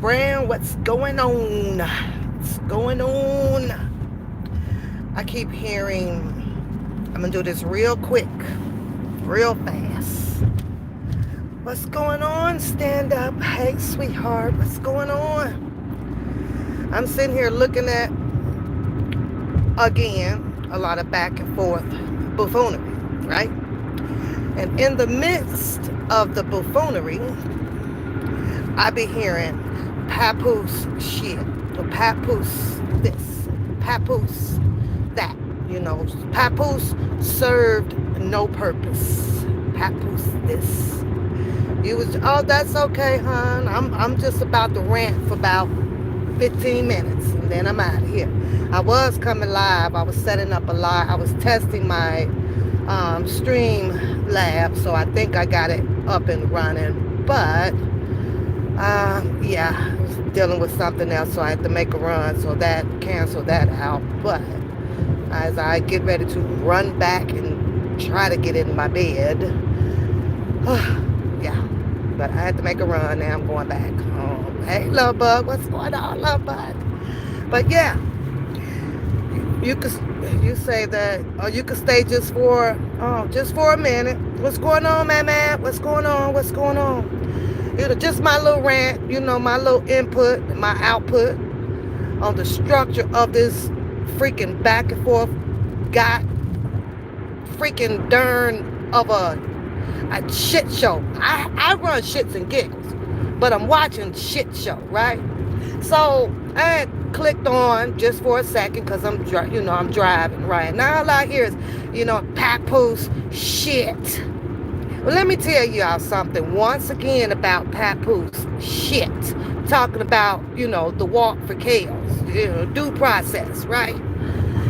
Brown, what's going on? What's going on? I keep hearing, I'm going to do this real quick, real fast. What's going on? Stand up. Hey, sweetheart, what's going on? I'm sitting here looking at, again, a lot of back and forth buffoonery, right? And in the midst of the buffoonery, I be hearing Papoose shit, or Papoose this, Papoose that. Papoose served no purpose. Papoose this. That's okay, hon. I'm just about to rant for about 15 minutes, and then I'm out of here. I was coming live. I was setting up a live. I was testing my stream lab, so I think I got it up and running, but I was dealing with something else, so I had to make a run, so that canceled that out. But as I get ready to run back and try to get in my bed, yeah, but I had to make a run. Now I'm going back home. Hey, love bug, what's going on, love bug? But yeah, you say that, or you could stay just for a minute. What's going on, man? What's going on? What's going on? Just my little rant, my little input, my output on the structure of this freaking back and forth got freaking darn of a shit show. I run shits and giggles, but I'm watching shit show, right? So I had clicked on just for a second because I'm driving, right? Now all I hear is, Papoose shit. Well, let me tell y'all something once again about Papoose shit. Talking about, the walk for chaos, due process, right?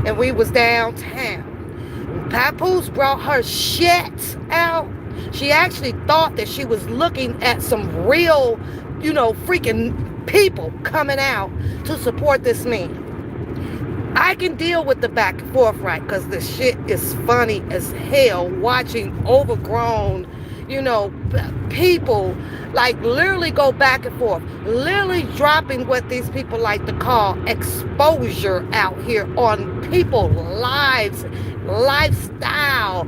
And we was downtown. Papoose brought her shit out. She actually thought that she was looking at some real, freaking people coming out to support this man. I can deal with the back and forth, right? Because the shit is funny as hell watching overgrown, people like literally go back and forth, literally dropping what these people like to call exposure out here on people's lives, lifestyle,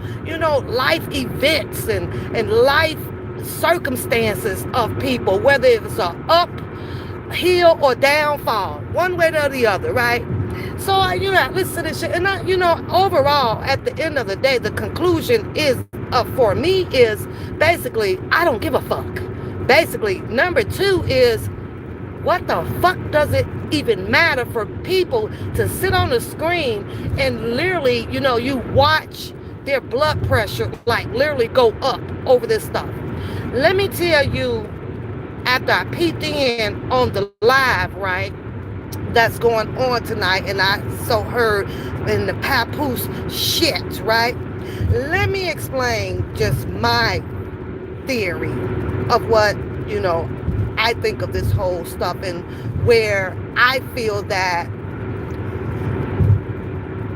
life events and life circumstances of people, whether it's a uphill or downfall, one way or the other, right? So I listen to this shit, and overall, at the end of the day, the conclusion is, for me, is basically I don't give a fuck. Basically, number two is, what the fuck does it even matter for people to sit on the screen and literally, you watch their blood pressure like literally go up over this stuff? Let me tell you, after I peeked in on the live, right, that's going on tonight, and I so heard in the Papoose shit, right? Let me explain just my theory of what, I think of this whole stuff, and where I feel that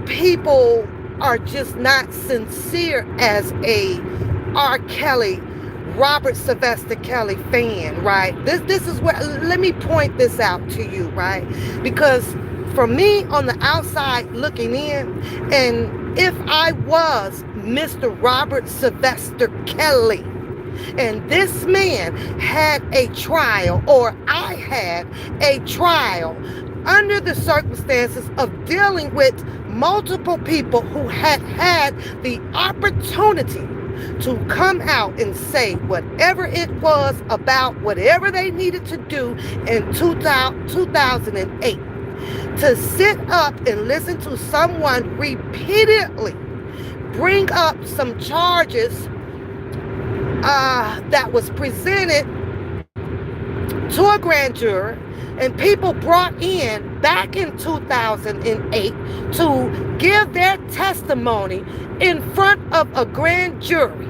people are just not sincere as a R. Kelly, Robert Sylvester Kelly fan, right? This is where, let me point this out to you, right? Because for me, on the outside looking in, and if I was Mr. Robert Sylvester Kelly, and this man had a trial, or I had a trial, under the circumstances of dealing with multiple people who had the opportunity to come out and say whatever it was about whatever they needed to do in 2008, to sit up and listen to someone repeatedly bring up some charges that was presented to a grand jury, and people brought in back in 2008 to give their testimony in front of a grand jury.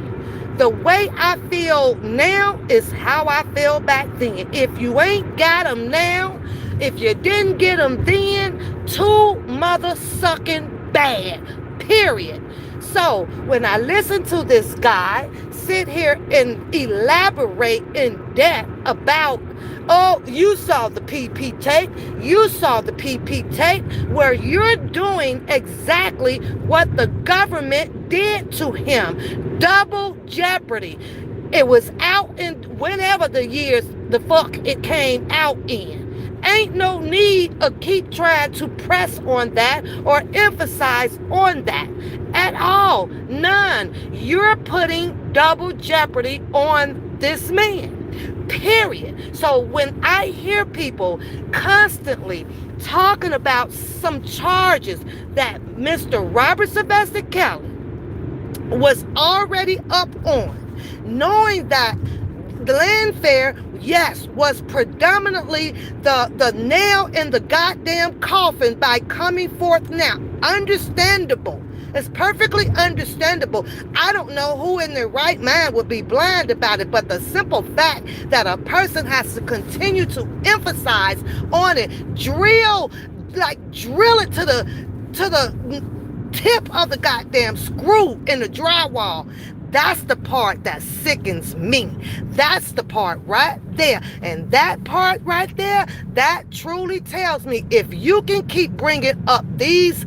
The way I feel now is how I feel back then. If you ain't got them now, if you didn't get them then, too mother-sucking bad, period. So when I listen to this guy sit here and elaborate in depth about Oh, you saw the PP tape. You saw the PP tape where you're doing exactly what the government did to him. Double jeopardy. It was out in whenever the years the fuck it came out in. Ain't no need of keep trying to press on that or emphasize on that at all. None. You're putting double jeopardy on this man. Period. So when I hear people constantly talking about some charges that Mr. Robert Sylvester Kelly was already up on, knowing that the landfare, yes, was predominantly the nail in the goddamn coffin by coming forth now. Understandable. It's perfectly understandable. I don't know who in their right mind would be blind about it, but the simple fact that a person has to continue to emphasize on it, drill it to the tip of the goddamn screw in the drywall. That's the part that sickens me. That's the part right there. And that part right there, that truly tells me if you can keep bringing up these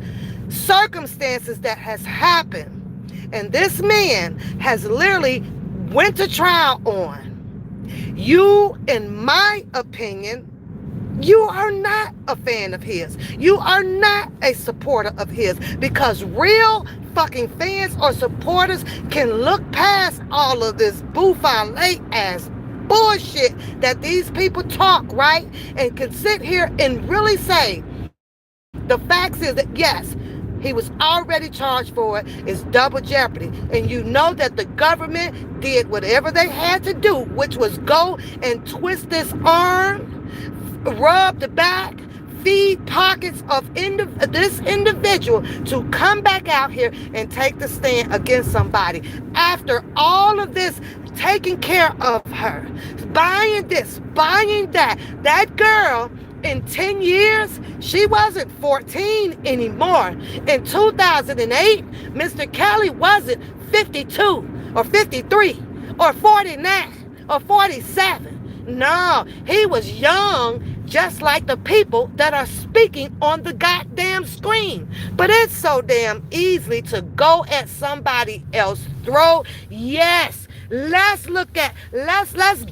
circumstances that has happened, and this man has literally went to trial on, you, in my opinion, you are not a fan of his. You are not a supporter of his, because real fucking fans or supporters can look past all of this bouffalet ass bullshit that these people talk, right? And can sit here and really say, the facts is that yes, he was already charged for it. It's double jeopardy. And you know that the government did whatever they had to do, which was go and twist this arm, rub the back, feed pockets of this individual to come back out here and take the stand against somebody. After all of this, taking care of her, buying this, buying that. That girl, in 10 years, she wasn't 14 anymore. In 2008, Mr. Kelly wasn't 52 or 53 or 49 or 47. No, he was young, just like the people that are speaking on the goddamn screen. But it's so damn easy to go at somebody else's throat. Yes, let's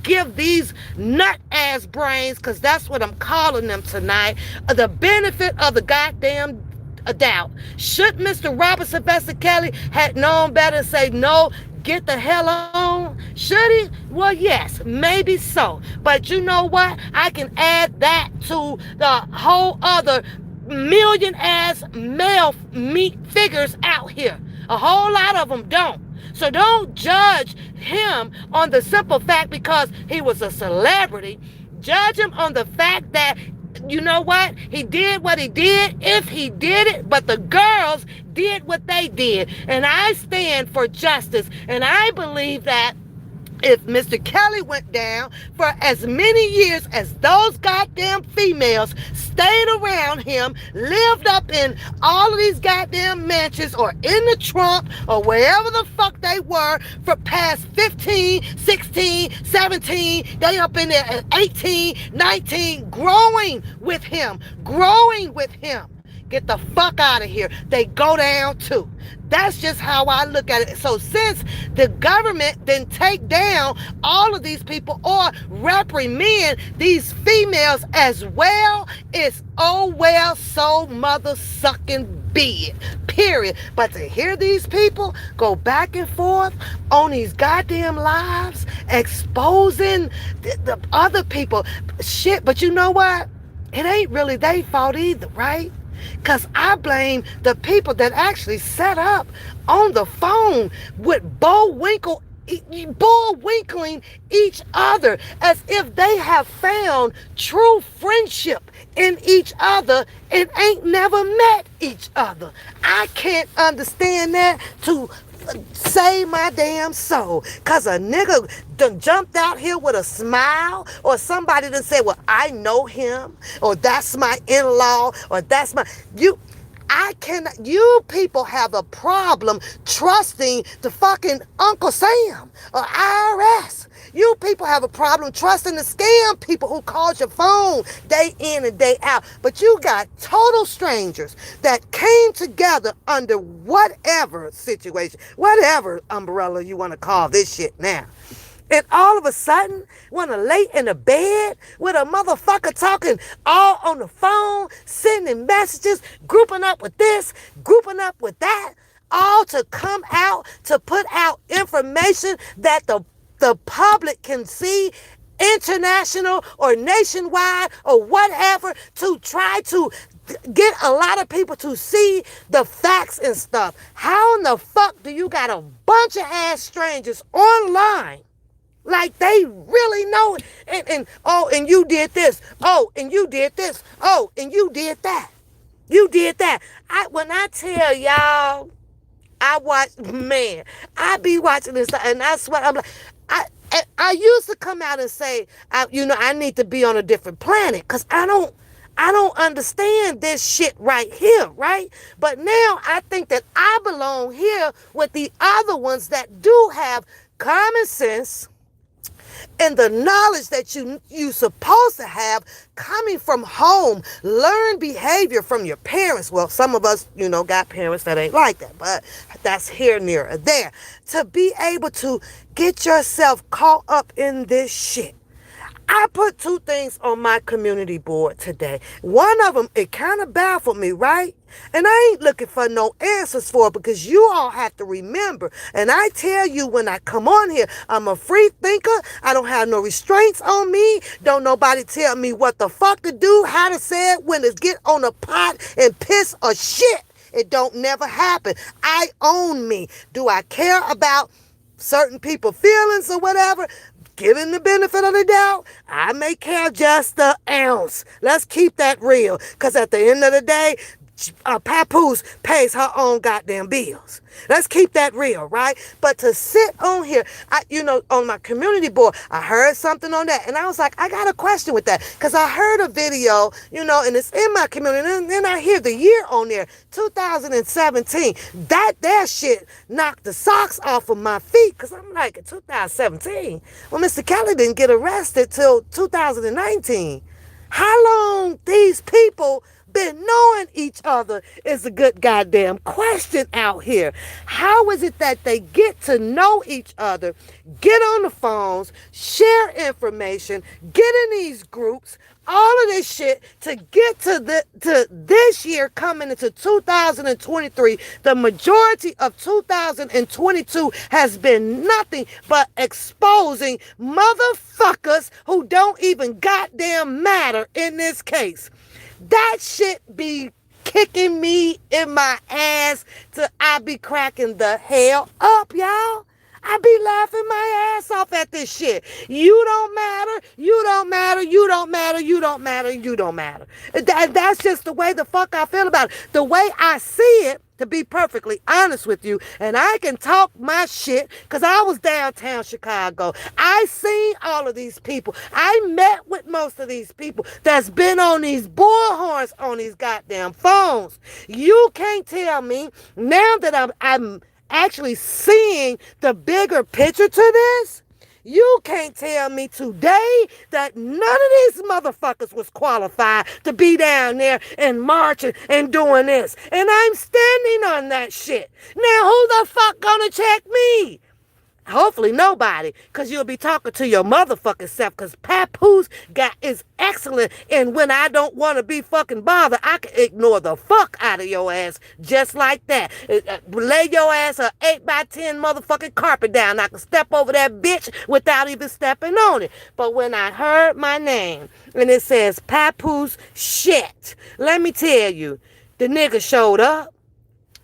give these nut ass brains, because that's what I'm calling them tonight, the benefit of the goddamn doubt. Should Mr. Robert Sylvester Kelly had known better, say no, get the hell on? Should he? Well, yes, maybe so. But you know what? I can add that to the whole other million ass male meat figures out here. A whole lot of them don't. So don't judge him on the simple fact because he was a celebrity. Judge him on the fact that, you know what? He did what he did, if he did it, but the girls did what they did. And I stand for justice. And I believe that if Mr. Kelly went down for as many years as those goddamn females stayed around him, lived up in all of these goddamn mansions or in the trunk or wherever the fuck they were for past 15, 16, 17, they up in there at 18, 19, growing with him. Get the fuck out of here. They go down too. That's just how I look at it. So since the government didn't take down all of these people or reprimand these females as well, it's oh well, so mother sucking be it. Period. But to hear these people go back and forth on these goddamn lives, exposing the other people, shit. But you know what? It ain't really their fault either, right? Because I blame the people that actually set up on the phone with bullwinkling each other as if they have found true friendship in each other and ain't never met each other. I can't understand that to save my damn soul. Cause a nigga done jumped out here with a smile, or somebody done said, well, I know him, or that's my in-law, or that's my, you, You people have a problem trusting the fucking Uncle Sam or IRS. You people have a problem trusting the scam people who called your phone day in and day out. But you got total strangers that came together under whatever situation, whatever umbrella you want to call this shit now. And all of a sudden, want to lay in a bed with a motherfucker talking all on the phone, sending messages, grouping up with this, grouping up with that, all to come out to put out information that the public can see, international or nationwide or whatever, to try to get a lot of people to see the facts and stuff. How in the fuck do you got a bunch of ass strangers online? Like they really know it. And you did this. Oh, and you did this. Oh, and you did that. You did that. When I tell y'all, I be watching this and I swear, I'm like, I used to come out and say, I need to be on a different planet because I don't understand this shit right here, right? But now I think that I belong here with the other ones that do have common sense and the knowledge that you supposed to have coming from home. Learn behavior from your parents. Well, some of us, got parents that ain't like that, but that's here, near, or there. To be able to get yourself caught up in this shit. I put 2 things on my community board today. One of them, it kind of baffled me, right? And I ain't looking for no answers for it because you all have to remember. And I tell you when I come on here, I'm a free thinker. I don't have no restraints on me. Don't nobody tell me what the fuck to do, how to say it, when to get on a pot and piss or shit. It don't never happen. I own me. Do I care about certain people's feelings or whatever? Given the benefit of the doubt, I may care just an ounce. Let's keep that real. Because at the end of the day, Papoose pays her own goddamn bills. Let's keep that real, right? But to sit on here, on my community board, I heard something on that. And I was like, I got a question with that. Because I heard a video, and it's in my community. And then I hear the year on there, 2017. That shit knocked the socks off of my feet. Because I'm like, 2017? Well, Mr. Kelly didn't get arrested till 2019. How long these people been knowing each other is a good goddamn question out here. How is it that they get to know each other, get on the phones, share information, get in these groups, all of this shit to get to this year coming into 2023? The majority of 2022 has been nothing but exposing motherfuckers who don't even goddamn matter in this case. That shit be kicking me in my ass till I be cracking the hell up, y'all. I be laughing my ass off at this shit. You don't matter. You don't matter. You don't matter. You don't matter. You don't matter. That's just the way the fuck I feel about it. The way I see it, to be perfectly honest with you, and I can talk my shit because I was downtown Chicago. I seen all of these people. I met with most of these people that's been on these bullhorns on these goddamn phones. You can't tell me now that I'm actually seeing the bigger picture to this. You can't tell me today that none of these motherfuckers was qualified to be down there and marching and doing this. And I'm standing on that shit. Now, who the fuck gonna check me? Hopefully nobody, because you'll be talking to your motherfucking self, because Papoose is excellent, and when I don't want to be fucking bothered, I can ignore the fuck out of your ass just like that. Lay your ass a 8x10 motherfucking carpet down. I can step over that bitch without even stepping on it. But when I heard my name, and it says Papoose shit, let me tell you, the nigga showed up.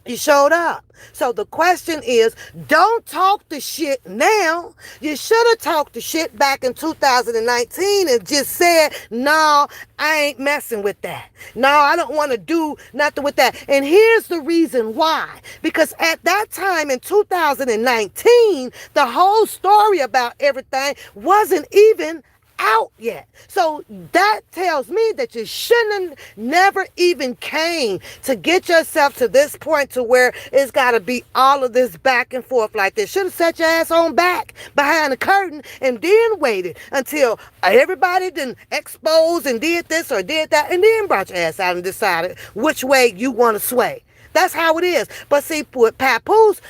He showed up. So the question is, don't talk the shit now. You should have talked the shit back in 2019 and just said, no, I ain't messing with that. No, I don't want to do nothing with that. And here's the reason why. Because at that time in 2019, the whole story about everything wasn't even out yet. So that tells me that you shouldn't have never even came to get yourself to this point to where it's got to be all of this back and forth like this. Should have set your ass on back behind the curtain and then waited until everybody done exposed and did this or did that, and then brought your ass out and decided which way you want to sway. That's how it is. But see, with Papoose,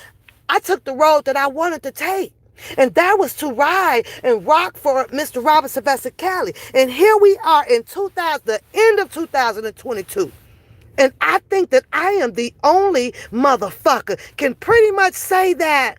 I took the road that I wanted to take. And that was to ride and rock for Mr. Robert Sylvester Kelly. And here we are in the end of 2022. And I think that I am the only motherfucker can pretty much say that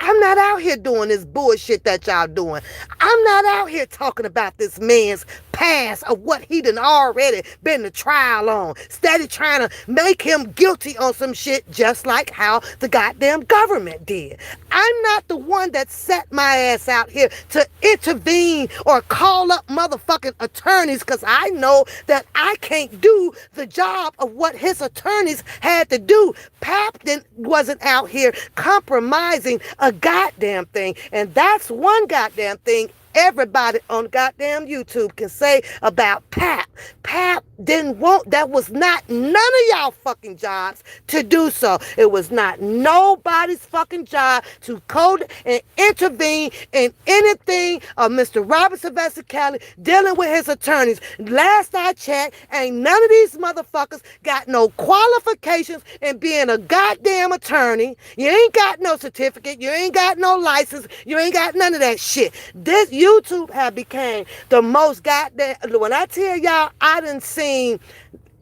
I'm not out here doing this bullshit that y'all doing. I'm not out here talking about this man's past of what he done already been to trial on. Steady trying to make him guilty on some shit just like how the goddamn government did. I'm not the one that set my ass out here to intervene or call up motherfucking attorneys because I know that I can't do the job of what his attorneys had to do. Pap wasn't out here compromising a goddamn thing. And that's one goddamn thing everybody on goddamn YouTube can say about Pap. Pap didn't want, that was not none of y'all fucking jobs to do so. It was not nobody's fucking job to code and intervene in anything of Mr. Robert Sylvester Kelly dealing with his attorneys. Last I checked, ain't none of these motherfuckers got no qualifications in being a goddamn attorney. You ain't got no certificate. You ain't got no license. You ain't got none of that shit. This YouTube have became the most goddamn, when I tell y'all, I done seen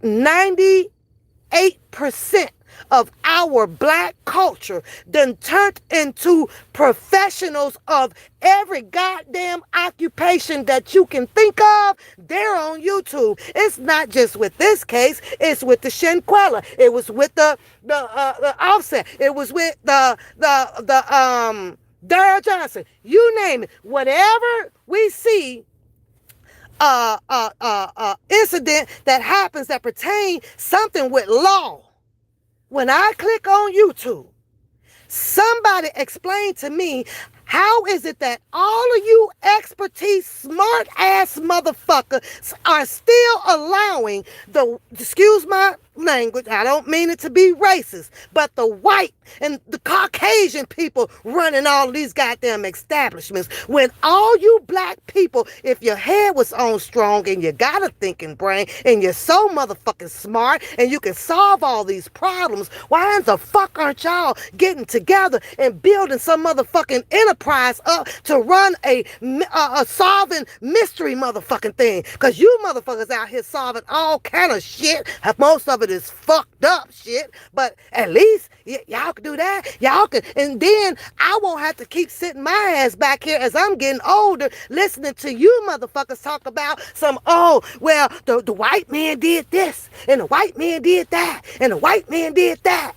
98% of our black culture done turned into professionals of every goddamn occupation that you can think of. They're on YouTube. It's not just with this case. It's with the Shinquella. It was with the Offset. It was with the Daryl Johnson, you name it. Whatever we see, incident that happens that pertain something with law. When I click on YouTube, somebody explain to me, how is it that all of you expertise, smart ass motherfuckers are still allowing the, excuse my language, I don't mean it to be racist, but the white and the Caucasian people running all of these goddamn establishments, when all you black people, if your head was on strong and you got a thinking brain and you're so motherfucking smart and you can solve all these problems, why in the fuck aren't y'all getting together and building some motherfucking enterprise up to run a solving mystery motherfucking thing? Because you motherfuckers out here solving all kind of shit. Most of it is fucked up shit, but at least y'all can do that. Y'all can, and then I won't have to keep sitting my ass back here as I'm getting older listening to you motherfuckers talk about some, oh, well, the white man did this, and the white man did that, and the white man did that.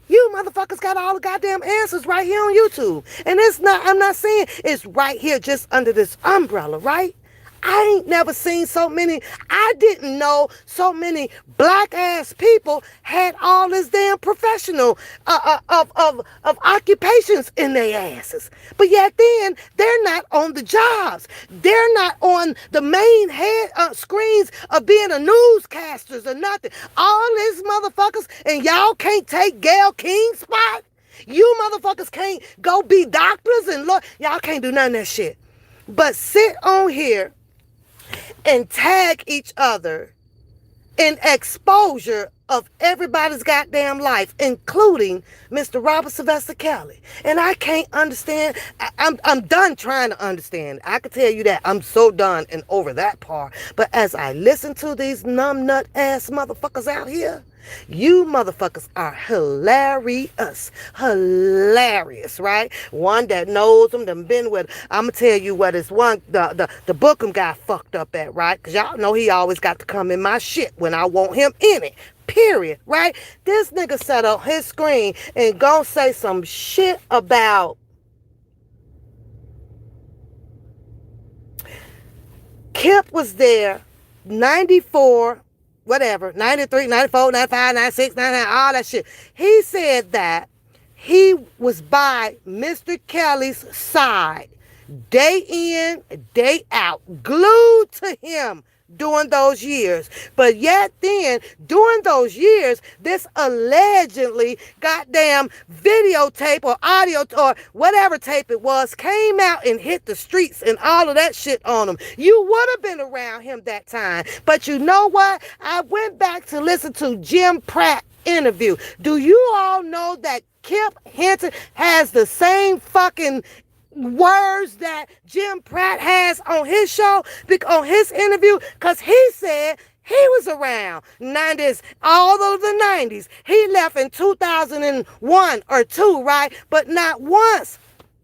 You motherfuckers got all the goddamn answers right here on YouTube. And it's not, I'm not saying it's right here just under this umbrella, right? I ain't never seen so many, I didn't know so many black ass people had all this damn professional of occupations in their asses. But yet then they're not on the jobs. They're not on the main head screens of being a newscasters or nothing. All these motherfuckers, and y'all can't take Gayle King's spot. You motherfuckers can't go be doctors and y'all can't do none of that shit. But sit on here and tag each other in exposure of everybody's goddamn life, including Mr. Robert Sylvester Kelly. And I can't understand. I'm done trying to understand. I can tell you that. I'm so done and over that part. But as I listen to these numbnut ass motherfuckers out here, you motherfuckers are hilarious. Hilarious, right? One that knows them, done been with. I'm going to tell you what is one, the Bookham guy fucked up at, right? Because y'all know he always got to come in my shit when I want him in it. Period, right? This nigga set up his screen and gonna say some shit about Kip was there, 94, whatever, 93, 94, 95, 96, 99, all that shit. He said that he was by Mr. Kelly's side day in, day out, glued to him during those years. But yet then, during those years, this allegedly goddamn videotape or audio or whatever tape it was came out and hit the streets and all of that shit on him. You would have been around him that time. But you know what? I went back to listen to Jim Pratt interview. Do you all know that Kip Hinton has the same fucking words that Jim Pratt has on his show, on his interview? Because he said he was around 90s, all of the 90s. He left in 2001 or 2, right? But not once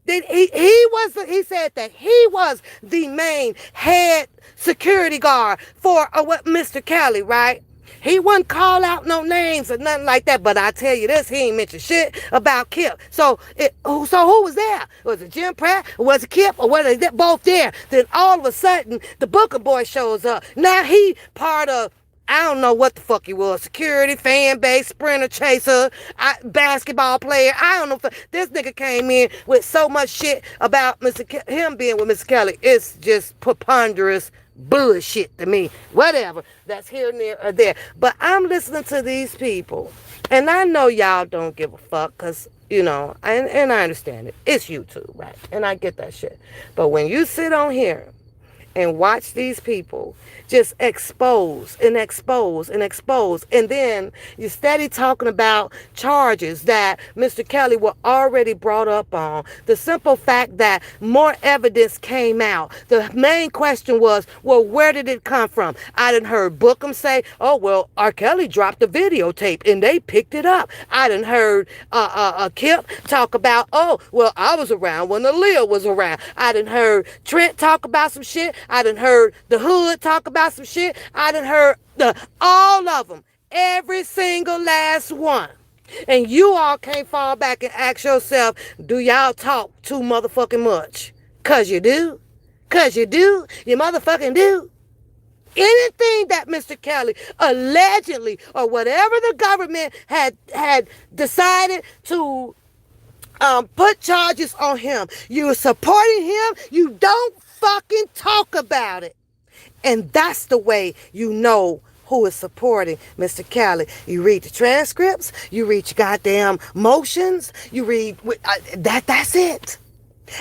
did he said that he was the main head security guard for what Mr. Kelly, right? He wouldn't call out no names or nothing like that, but I tell you this, he ain't mentioned shit about Kip. So who was there? Was it Jim Pratt? Or was it Kip? Or was they both there? Then all of a sudden, the Booker Boy shows up. Now he part of, I don't know what the fuck he was. Security, fan base, sprinter, chaser, basketball player. I don't know. This nigga came in with so much shit about him being with Mr. Kelly. It's just preponderous bullshit to me. Whatever. That's here, near, or there. But I'm listening to these people. And I know y'all don't give a fuck because, you know, and I understand it. It's YouTube, right? And I get that shit. But when you sit on here and watch these people just expose and expose and expose, and then you steady talking about charges that Mr. Kelly were already brought up on. The simple fact that more evidence came out. The main question was, well, where did it come from? I done heard Bookham say, oh, well, R. Kelly dropped the videotape and they picked it up. I done heard Kip talk about, oh, well, I was around when Aaliyah was around. I done heard Trent talk about some shit. I done heard the Hood talk about some shit. I done heard all of them. Every single last one. And you all can't fall back and ask yourself, do y'all talk too motherfucking much? Cause you do. Cause you do. You motherfucking do. Anything that Mr. Kelly allegedly or whatever the government had decided to put charges on him, you're supporting him, you don't fucking talk about it. And that's the way you know who is supporting Mr. Kelly. You read the transcripts, you read your goddamn motions, you read that's it.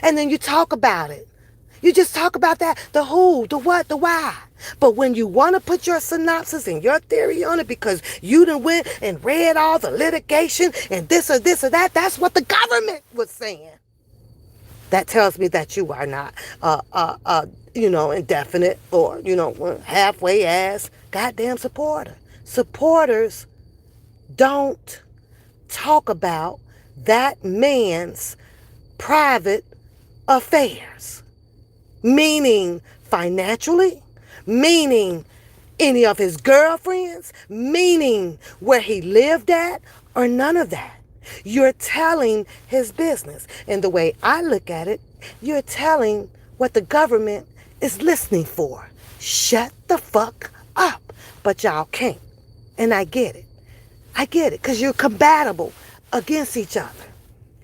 And then you talk about it. You just talk about that, the who, the what, the why. But when you want to put your synopsis and your theory on it because you done went and read all the litigation and this or that, that's what the government was saying. That tells me that you are not, indefinite or, halfway ass goddamn supporter. Supporters don't talk about that man's private affairs. Meaning financially, meaning any of his girlfriends, meaning where he lived at, or none of that. You're telling his business. And the way I look at it, you're telling what the government is listening for. Shut the fuck up. But y'all can't. And I get it. I get it. Because you're compatible against each other.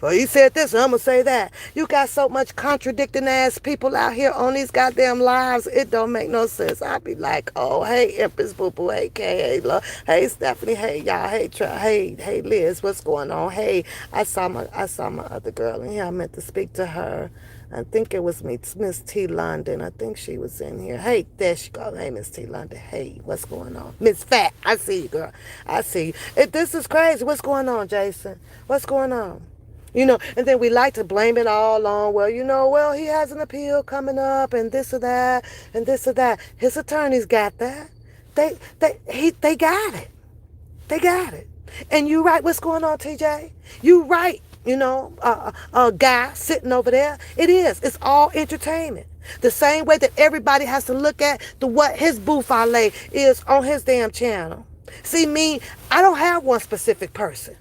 Well, he said this, and I'm going to say that. You got so much contradicting ass people out here on these goddamn lives, it don't make no sense. I'd be like, oh, hey, Empress Boo Boo, hey, Kay, hey, Love, hey, Stephanie, hey, y'all, hey, hey, Liz, what's going on? Hey, I saw my other girl in here. I meant to speak to her. I think it was Miss T. London. I think she was in here. Hey, there she goes. Hey, Miss T. London. Hey, what's going on? Miss Fat, I see you, girl. I see you. This is crazy. What's going on, Jason? What's going on? And then we like to blame it all on, he has an appeal coming up and this or that and this or that. His attorneys got that. They got it. They got it. And you right, what's going on, TJ? You right, a guy sitting over there. It is. It's all entertainment. The same way that everybody has to look at what his buffale is on his damn channel. See, me, I don't have one specific person.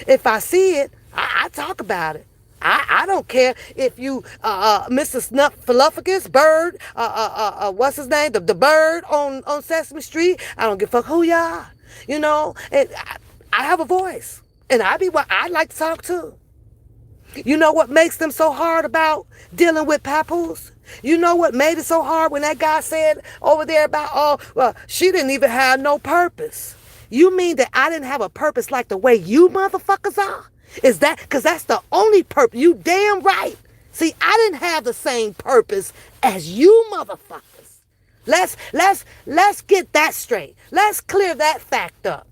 If I see it, I talk about it. I don't care if you, Mr. Snuffleupagus, Bird, what's his name? The bird on Sesame Street. I don't give a fuck who you are. And I have a voice. And I like to talk too. You know what makes them so hard about dealing with Papoose? You know what made it so hard when that guy said over there about, oh, well, she didn't even have no purpose. You mean that I didn't have a purpose like the way you motherfuckers are? Is that, because that's the only purpose. You damn right. See, I didn't have the same purpose as you motherfuckers. Let's get that straight. Let's clear that fact up.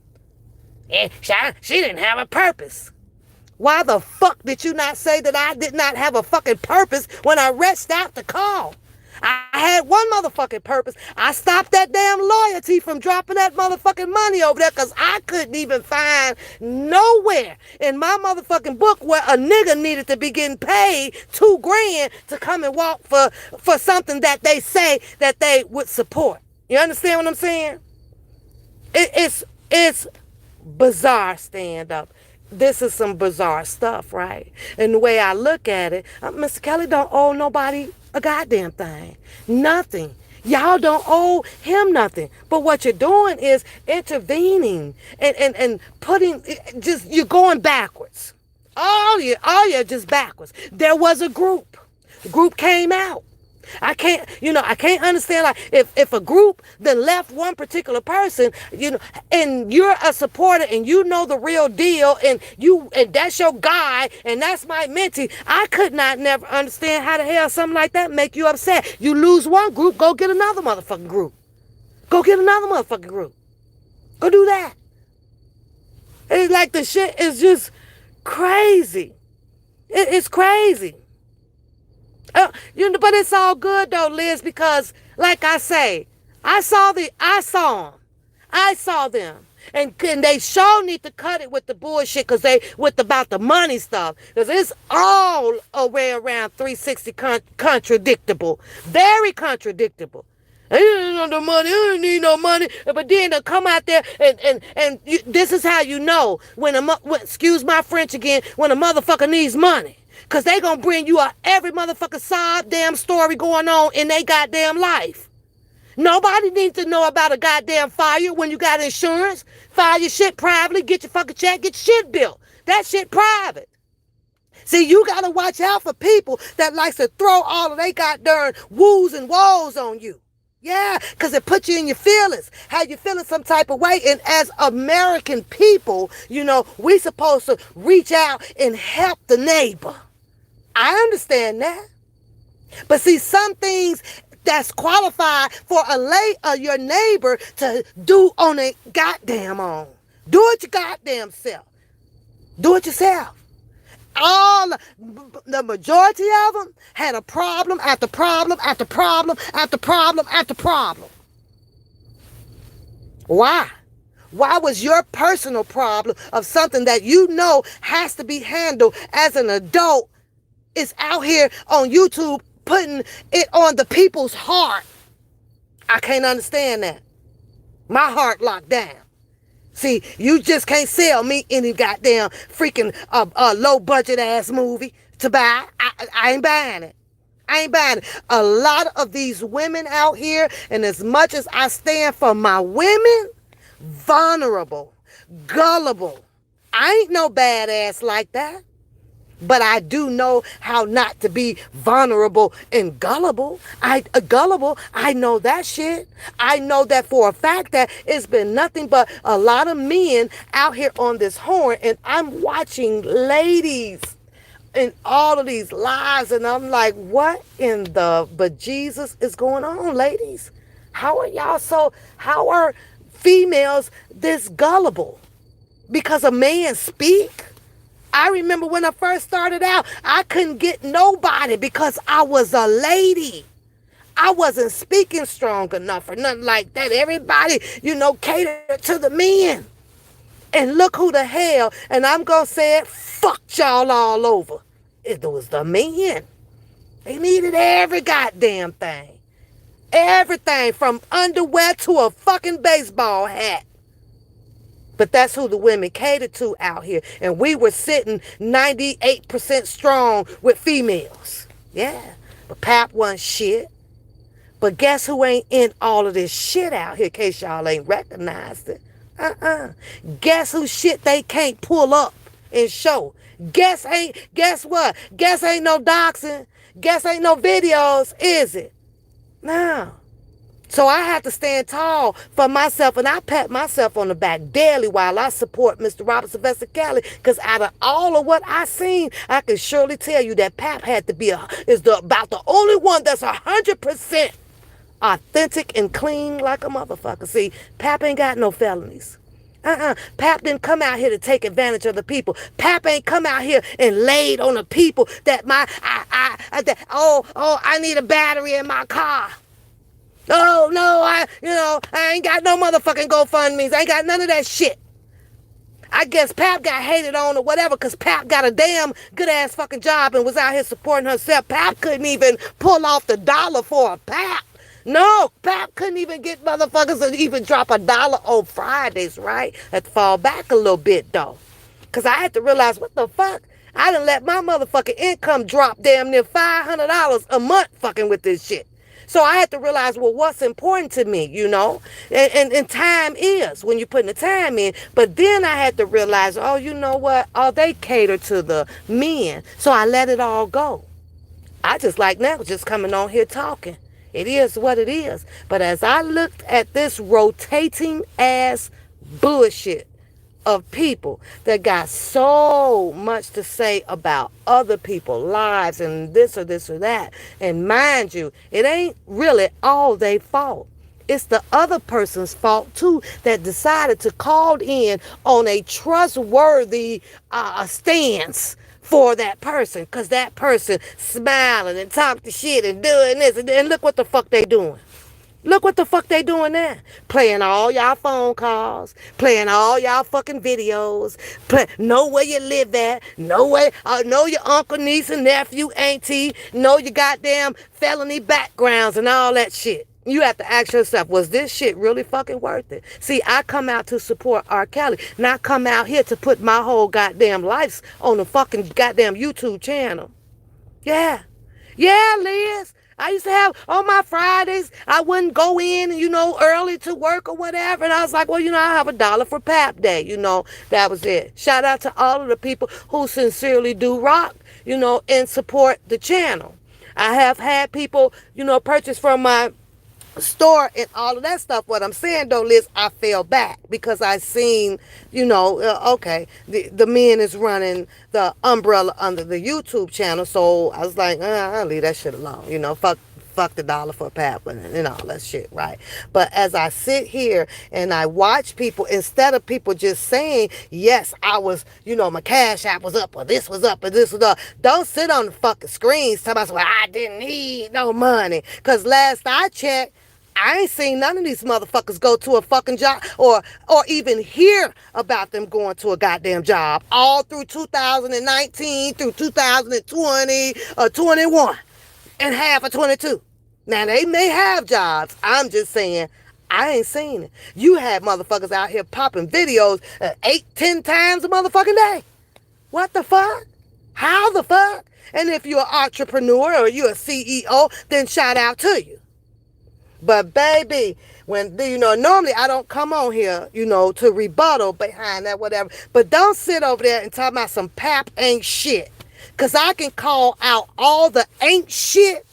She didn't have a purpose. Why the fuck did you not say that I did not have a fucking purpose when I reached out to call? I had one motherfucking purpose. I stopped that damn loyalty from dropping that motherfucking money over there because I couldn't even find nowhere in my motherfucking book where a nigga needed to be getting paid $2,000 to come and walk for something that they say that they would support. You understand what I'm saying? It's bizarre stand up. This is some bizarre stuff, right? And the way I look at it, Mr. Kelly don't owe nobody a goddamn thing. Nothing. Y'all don't owe him nothing. But what you're doing is intervening and putting, just, you're going backwards. All you're just backwards. There was a group. The group came out. I can't understand, like, if a group then left one particular person, and you're a supporter and you know the real deal and that's your guy and that's my mentee, I could not never understand how the hell something like that make you upset. You lose one group, go get another motherfucking group. Go get another motherfucking group. Go do that. It's like the shit is just crazy. It's crazy. But it's all good though, Liz, because like I say, I saw them. And they sure need to cut it with the bullshit about the money stuff. Because it's all a way around 360 contradictable. Very contradictable. I don't need no money. I don't need no money. But then they'll come out there and this is how you know when excuse my French again, when a motherfucker needs money. Because they going to bring you every motherfucker sob damn story going on in their goddamn life. Nobody needs to know about a goddamn fire when you got insurance. File your shit privately. Get your fucking check. Get your shit built. That shit private. See, you got to watch out for people that likes to throw all of they goddamn woos and woes on you. Yeah, because it puts you in your feelings. How you feeling some type of way. And as American people, we supposed to reach out and help the neighbor. I understand that. But see, some things that's qualified for your neighbor to do on a goddamn own. Do it your goddamn self. Do it yourself. The majority of them had a problem after problem after problem after problem after problem. Why? Why was your personal problem of something that has to be handled as an adult is out here on YouTube putting it on the people's heart? I can't understand that. My heart locked down. See, you just can't sell me any goddamn freaking low budget ass movie to buy. I ain't buying it. I ain't buying it. A lot of these women out here, and as much as I stand for my women, vulnerable, gullible. I ain't no badass like that. But I do know how not to be vulnerable and gullible. I know that shit. I know that for a fact that it's been nothing but a lot of men out here on this horn. And I'm watching ladies in all of these lives. And I'm like, what in the bejesus is going on, ladies? How are females this gullible? Because a man speak? I remember when I first started out, I couldn't get nobody because I was a lady. I wasn't speaking strong enough or nothing like that. Everybody, catered to the men. And look who the hell, and I'm going to say it, fucked y'all all over. It was the men. They needed every goddamn thing. Everything from underwear to a fucking baseball hat. But that's who the women catered to out here. And we were sitting 98% strong with females. Yeah. But Pap wasn't shit. But guess who ain't in all of this shit out here, in case y'all ain't recognized it? Guess who shit they can't pull up and show? Guess what? Guess ain't no doxing. Guess ain't no videos, is it? No. So I have to stand tall for myself, and I pat myself on the back daily while I support Mr. Robert Sylvester Kelly, because out of all of what I seen, I can surely tell you that Pap had to be about the only one that's 100% authentic and clean like a motherfucker. See, Pap ain't got no felonies. Pap didn't come out here to take advantage of the people. Pap ain't come out here and laid on the people that I need a battery in my car. Oh, no, I ain't got no motherfucking GoFundMes. I ain't got none of that shit. I guess Pap got hated on or whatever because Pap got a damn good-ass fucking job and was out here supporting herself. Pap couldn't even pull off the dollar for a Pap. No, Pap couldn't even get motherfuckers to even drop $1 on Fridays, right? Had to fall back a little bit, though. Because I had to realize, what the fuck? I done let my motherfucking income drop damn near $500 a month fucking with this shit. So I had to realize, well, what's important to me, you know? And time is when you're putting the time in. But then I had to realize, oh, you know what? Oh, they cater to the men. So I let it all go. I just like now just coming on here talking. It is what it is. But as I looked at this rotating ass bullshit of people that got so much to say about other people's lives and this or that. And mind you, it ain't really all their fault. It's the other person's fault too that decided to call in on a trustworthy stance for that person, because that person smiling and talking shit and doing this, and look what the fuck they doing. Look what the fuck they doing now. Playing all y'all phone calls. Playing all y'all fucking videos. Know where you live at. Know your uncle, niece, and nephew, auntie. Know your goddamn felony backgrounds and all that shit. You have to ask yourself, was this shit really fucking worth it? See, I come out to support R. Kelly. Not come out here to put my whole goddamn life on the fucking goddamn YouTube channel. Yeah. Yeah, Liz. I used to have on my Fridays, I wouldn't go in, early to work or whatever. And I was like, well, I have $1 for Pap Day. That was it. Shout out to all of the people who sincerely do rock, and support the channel. I have had people, purchase from my store and all of that stuff. What I'm saying though, Liz, I fell back because I seen, okay, the men is running the umbrella under the YouTube channel. So I was like, I'll leave that shit alone. Fuck the $1 for Pap and all that shit, right? But as I sit here and I watch people, instead of people just saying, yes, I was, my cash app was up, or this was up, or this was up. Don't sit on the fucking screens talking about, well, I didn't need no money. Because last I checked, I ain't seen none of these motherfuckers go to a fucking job or even hear about them going to a goddamn job all through 2019 through 2020 or 21 and half of 22. Now, they may have jobs. I'm just saying, I ain't seen it. You had motherfuckers out here popping videos 8-10 times a motherfucking day. What the fuck? How the fuck? And if you're an entrepreneur or you're a CEO, then shout out to you. But baby, when normally I don't come on here, to rebuttal behind that, whatever. But don't sit over there and talk about some Pap ain't shit. Because I can call out all the ain't shit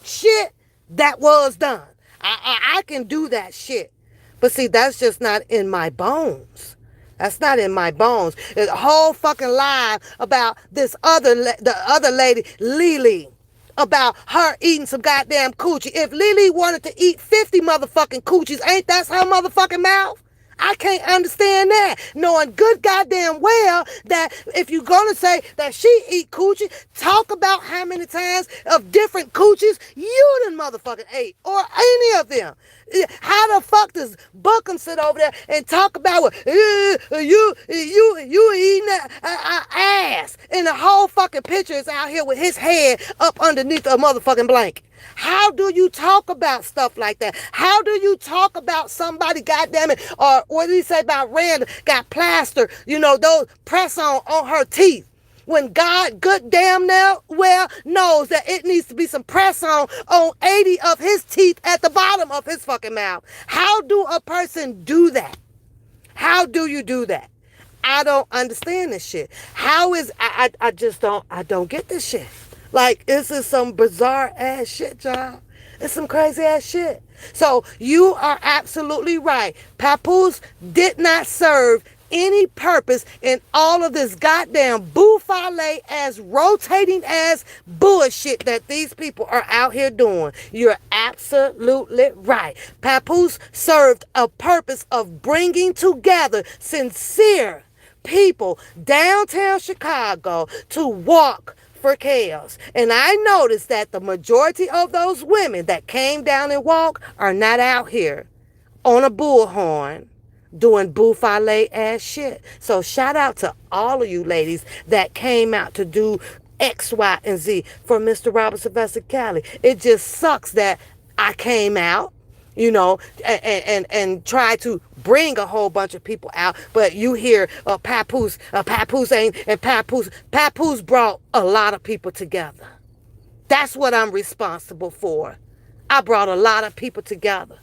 that was done. I can do that shit. But see, that's just not in my bones. That's not in my bones. There's a whole fucking lie about the other lady, Lily, about her eating some goddamn coochie. If Lily wanted to eat 50 motherfucking coochies, ain't that her motherfucking mouth? I can't understand that. Knowing good goddamn well that if you're going to say that she eat coochie, talk about how many times of different coochies you done motherfucking ate. Or any of them. How the fuck does Buckham sit over there and talk about what you eating ass, and the whole fucking picture is out here with his head up underneath a motherfucking blanket? How do you talk about stuff like that? How do you talk about somebody, goddamn it, or what did he say about Randa got plaster, those press on her teeth? When God good damn well knows that it needs to be some press on 80 of his teeth at the bottom of his fucking mouth. How do a person do that? How do you do that? I don't understand this shit. How is I just don't get this shit. Like, this is some bizarre ass shit, y'all. It's some crazy ass shit. So you are absolutely right. Papoose did not serve any purpose in all of this goddamn buffale ass, rotating ass bullshit that these people are out here doing. You're absolutely right. Papoose served a purpose of bringing together sincere people downtown Chicago to walk for chaos. And I noticed that the majority of those women that came down and walked are not out here on a bullhorn doing buffale ass shit. So shout out to all of you ladies that came out to do X, Y, and Z for Mr. Robert Sylvester Kelly. It just sucks that I came out, you know, and try to bring a whole bunch of people out, but you hear Papoose ain't, and Papoose brought a lot of people together. That's what I'm responsible for. I brought a lot of people together,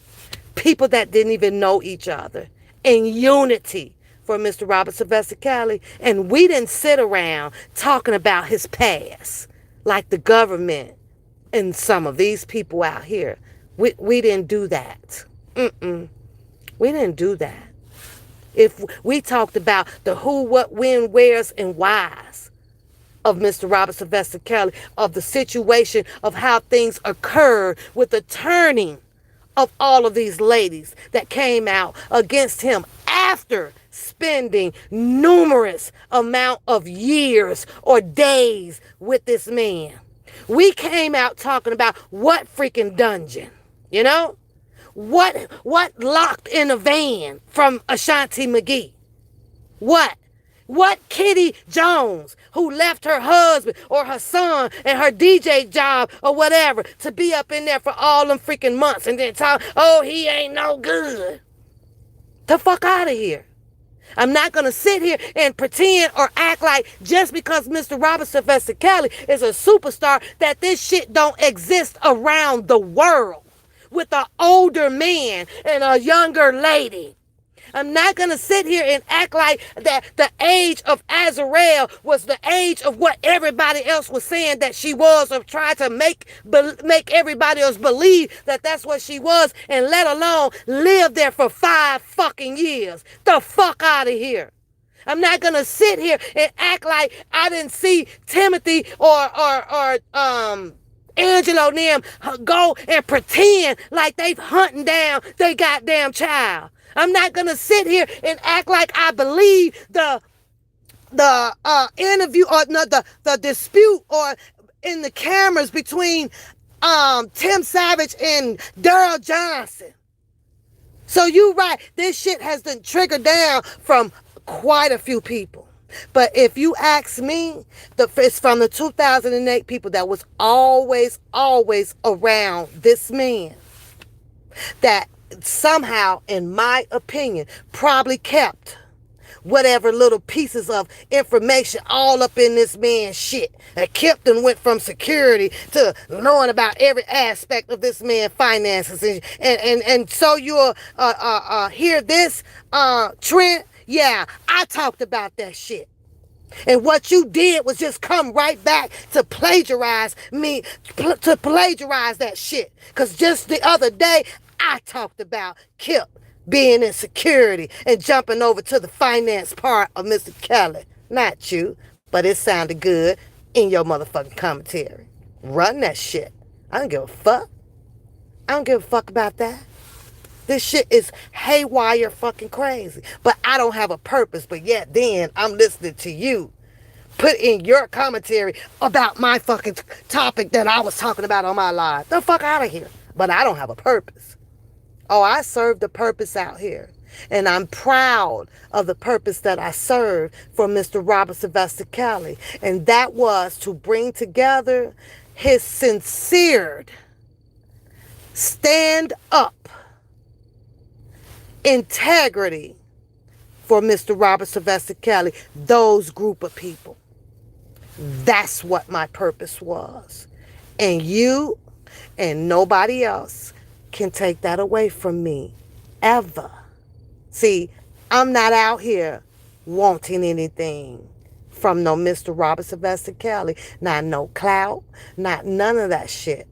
people that didn't even know each other, in unity for Mr. Robert Sylvester Kelly, and we didn't sit around talking about his past like the government and some of these people out here. We didn't do that. We didn't do that. If we talked about the who, what, when, where's, and why's of Mr. Robert Sylvester Kelly, of the situation of how things occurred with the turning of all of these ladies that came out against him after spending numerous amount of years or days with this man. We came out talking about what freaking dungeon, you know? What locked in a van from Ashanti McGee? What Kitty Jones, who left her husband or her son and her DJ job or whatever to be up in there for all them freaking months and then talk, oh, he ain't no good. The fuck out of here. I'm not going to sit here and pretend or act like just because Mr. Robert Sylvester Kelly is a superstar that this shit don't exist around the world with an older man and a younger lady. I'm not going to sit here and act like that the age of Azrael was the age of what everybody else was saying that she was, or try to make everybody else believe that that's what she was, and let alone live there for 5 fucking years. The fuck out of here. I'm not going to sit here and act like I didn't see Timothy or Angelo and them go and pretend like they hunting down their goddamn child. I'm not going to sit here and act like I believe the interview or the dispute or in the cameras between Tim Savage and Daryl Johnson. So you right, this shit has been triggered down from quite a few people. But if you ask me, it's from the 2008 people that was always around this man that somehow, in my opinion, probably kept whatever little pieces of information all up in this man's shit. That kept and went from security to knowing about every aspect of this man's finances. And so you'll hear this, Trent. Yeah, I talked about that shit. And what you did was just come right back to plagiarize me, to plagiarize that shit. Because just the other day, I talked about Kip being in security and jumping over to the finance part of Mr. Kelly. Not you, but it sounded good in your motherfucking commentary. Run that shit. I don't give a fuck. I don't give a fuck about that. This shit is haywire fucking crazy. But I don't have a purpose. But yet then I'm listening to you put in your commentary about my fucking topic that I was talking about on my live. The fuck out of here. But I don't have a purpose. Oh, I serve the purpose out here. And I'm proud of the purpose that I served for Mr. Robert Sylvester Kelly. And that was to bring together his sincere, stand up, integrity for Mr. Robert Sylvester Kelly, those group of people. That's what my purpose was. And you and nobody else can take that away from me, ever. See, I'm not out here wanting anything from no Mr. Robert Sylvester Kelly. Not no clout, not none of that shit.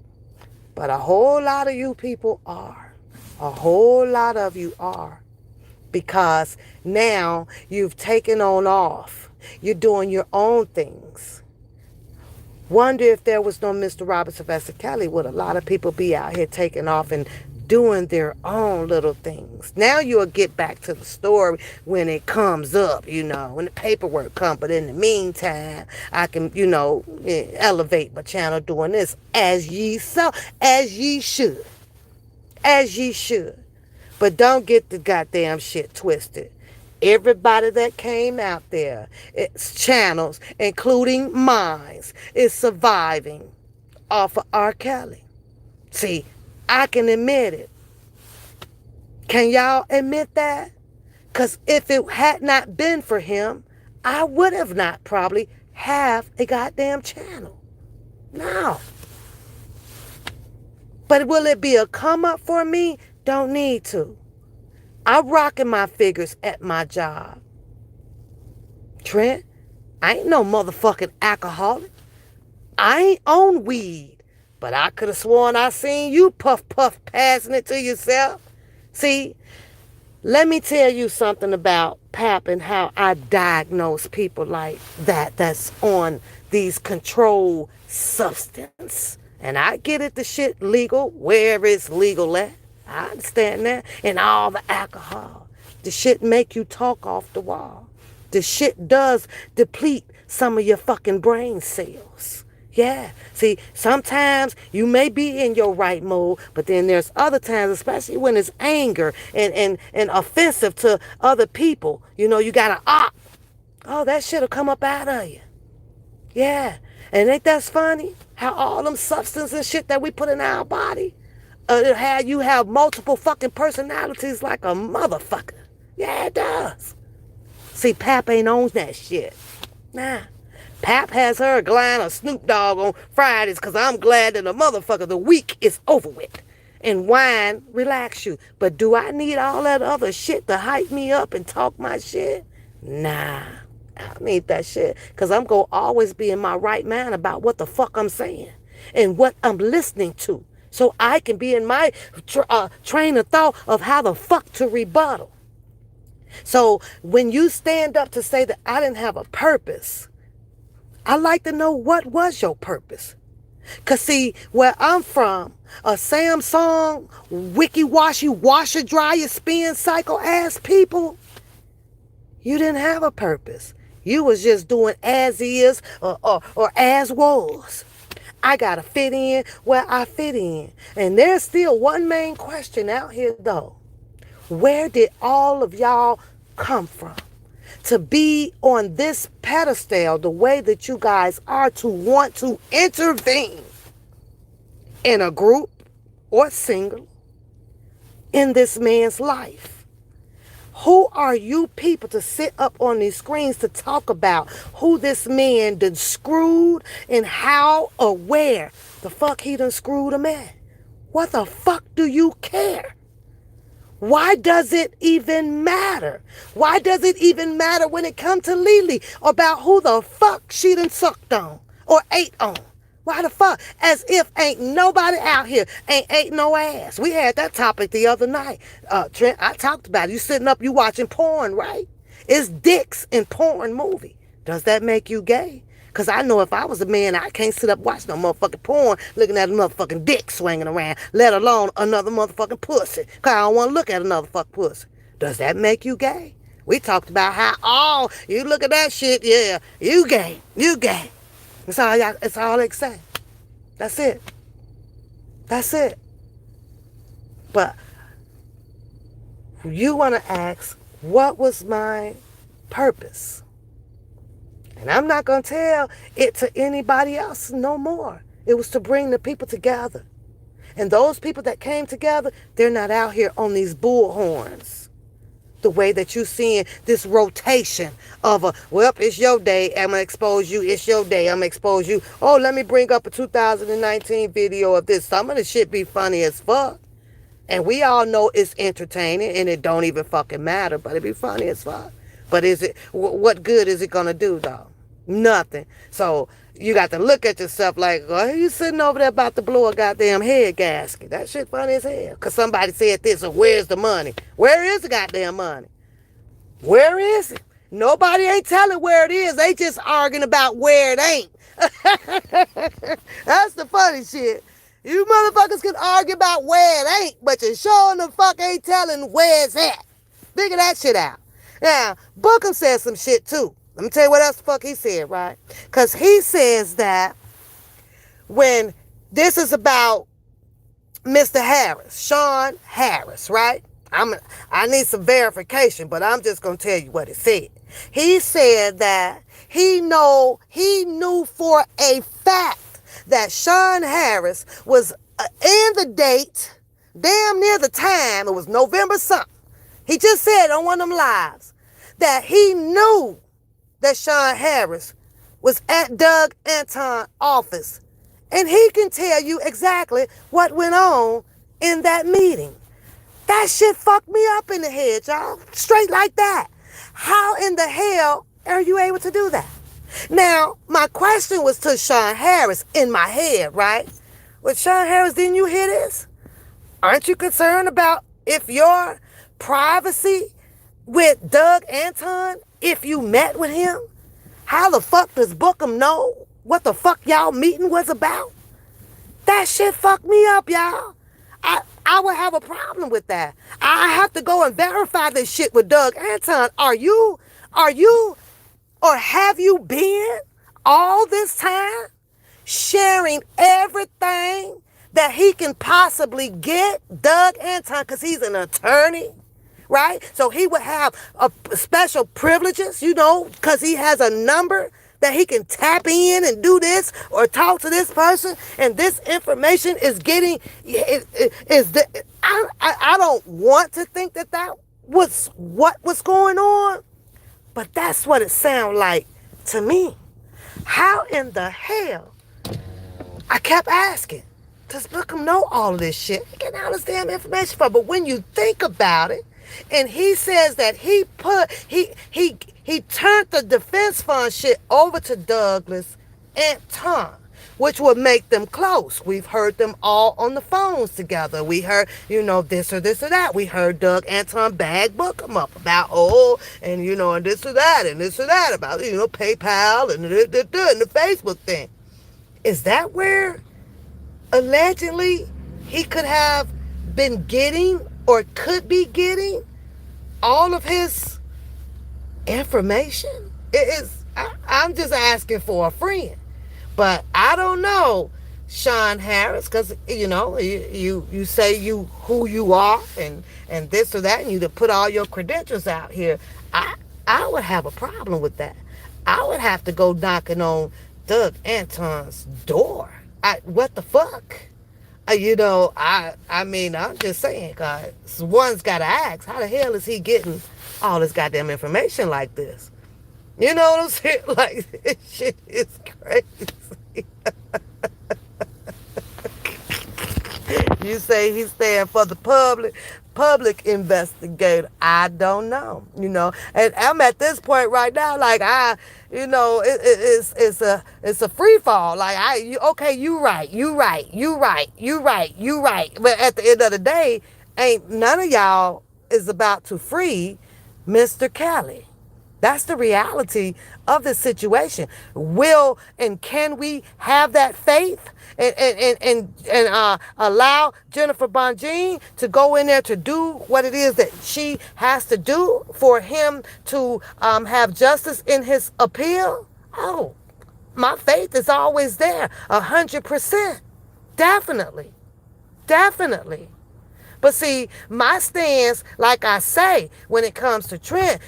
But a whole lot of you people are. A whole lot of you are. Because now you've taken on off. You're doing your own things. Wonder if there was no Mr. Robert Sylvester Kelly, would a lot of people be out here taking off and doing their own little things. Now you'll get back to the story when it comes up, when the paperwork comes. But in the meantime, I can, elevate my channel doing this as ye should. As ye should. But don't get the goddamn shit twisted. Everybody that came out there, its channels, including mine, is surviving off of R. Kelly. See, I can admit it. Can y'all admit that? Because if it had not been for him, I would have not probably have a goddamn channel. No. But will it be a come up for me? Don't need to. I'm rocking my figures at my job. Trent, I ain't no motherfucking alcoholic. I ain't on weed. But I could have sworn I seen you puff passing it to yourself. See, let me tell you something about Pap and how I diagnose people like that's on these controlled substance. And I get it, the shit legal, wherever it's legal at. I understand that. And all the alcohol. The shit make you talk off the wall. The shit does deplete some of your fucking brain cells. Yeah. See, sometimes you may be in your right mode, but then there's other times, especially when it's anger and offensive to other people. You gotta oh, that shit'll come up out of you. Yeah. And ain't that funny? How all them substance and shit that we put in our body, how you have multiple fucking personalities like a motherfucker. Yeah, it does. See, Pap ain't on that shit. Nah. Pap has her glad of Snoop Dogg on Fridays because I'm glad that the week is over with. And wine relax you. But do I need all that other shit to hype me up and talk my shit? Nah. I don't need that shit because I'm going to always be in my right mind about what the fuck I'm saying and what I'm listening to. So I can be in my train of thought of how the fuck to rebuttal. So when you stand up to say that I didn't have a purpose, I like to know what was your purpose. Because see, where I'm from, a Samsung, wiki-washy, washer-dryer, spin cycle ass people, you didn't have a purpose. You was just doing as is or as was. I got to fit in where I fit in. And there's still one main question out here, though. Where did all of y'all come from? To be on this pedestal the way that you guys are, to want to intervene in a group or single in this man's life. Who are you people to sit up on these screens to talk about who this man done screwed and how or where the fuck he done screwed him at? What the fuck do you care? Why does it even matter? Why does it even matter when it comes to Lily about who the fuck she done sucked on or ate on? Why the fuck? As if ain't nobody out here ain't ate no ass. We had that topic the other night. Trent, I talked about it. You sitting up, you watching porn, right? It's dicks in porn movie. Does that make you gay? Because I know if I was a man, I can't sit up watching no motherfucking porn looking at a motherfucking dick swinging around, let alone another motherfucking pussy. Because I don't want to look at another fucking pussy. Does that make you gay? We talked about how, you look at that shit, yeah, you gay, you gay. It's all they say. That's it. That's it. But you want to ask, what was my purpose? And I'm not going to tell it to anybody else no more. It was to bring the people together. And those people that came together, they're not out here on these bullhorns. The way that you seeing this rotation of it's your day, I'm going to expose you. It's your day, I'm going to expose you. Oh, let me bring up a 2019 video of this. Some of the shit be funny as fuck. And we all know it's entertaining and it don't even fucking matter, but it be funny as fuck. But what good is it going to do, though? Nothing. So you got to look at yourself like, oh, you sitting over there about to blow a goddamn head gasket. That shit funny as hell. Because somebody said this, or where's the money? Where is the goddamn money? Where is it? Nobody ain't telling where it is. They just arguing about where it ain't. That's the funny shit. You motherfuckers can argue about where it ain't, but you sure the fuck ain't telling where it's at. Figure that shit out. Now, Bookham said some shit too. Let me tell you what else the fuck he said, right? Because he says that when this is about Mr. Harris, Sean Harris, right? I need some verification, but I'm just going to tell you what he said. He said that he knew for a fact that Sean Harris was in the date, damn near the time, it was November something. He just said on one of them lives that he knew that Sean Harris was at Doug Anton's office. And he can tell you exactly what went on in that meeting. That shit fucked me up in the head, y'all. Straight like that. How in the hell are you able to do that? Now, my question was to Sean Harris in my head, right? Well, Sean Harris, didn't you hear this? Aren't you concerned about if your privacy with Doug Anton, if you met with him? How the fuck does Bookham know what the fuck y'all meeting was about? That shit fucked me up, y'all. I would have a problem with that. I have to go and verify this shit with Doug Anton. Are you, or have you been all this time sharing everything that he can possibly get, Doug Anton, because he's an attorney, right? So he would have a special privileges, because he has a number that he can tap in and do this or talk to this person, and this information is getting, I don't want to think that was what was going on, but that's what it sounded like to me. How in the hell? I kept asking, does Bookham know all of this shit? He get all this damn information from, but when you think about it, and he says that he turned the defense fund shit over to Douglas and Tom, which would make them close. We've heard them all on the phones together. We heard, this or that. We heard Doug Anton bag Bookham up about, and this or that, and this or that about, PayPal and the Facebook thing. Is that where allegedly he could have been getting or could be getting all of his information? I'm just asking for a friend. But I don't know, Sean Harris, because, you say who you are and this or that, and you to put all your credentials out here. I would have a problem with that. I would have to go knocking on Doug Anton's door. What the fuck? I'm just saying, guys, one's got to ask, how the hell is he getting all this goddamn information like this? You know what I'm saying? Like, this shit is crazy. You say he's staying for the public investigator. I don't know, and I'm at this point right now, like it's a free fall. Like you right. But at the end of the day, ain't none of y'all is about to free Mr. Kelly. That's the reality of the situation. Will and can we have that faith and allow Jennifer Bonjean to go in there to do what it is that she has to do for him to have justice in his appeal? Oh, my faith is always there, 100%. Definitely. But see, my stance, like I say, when it comes to Trent,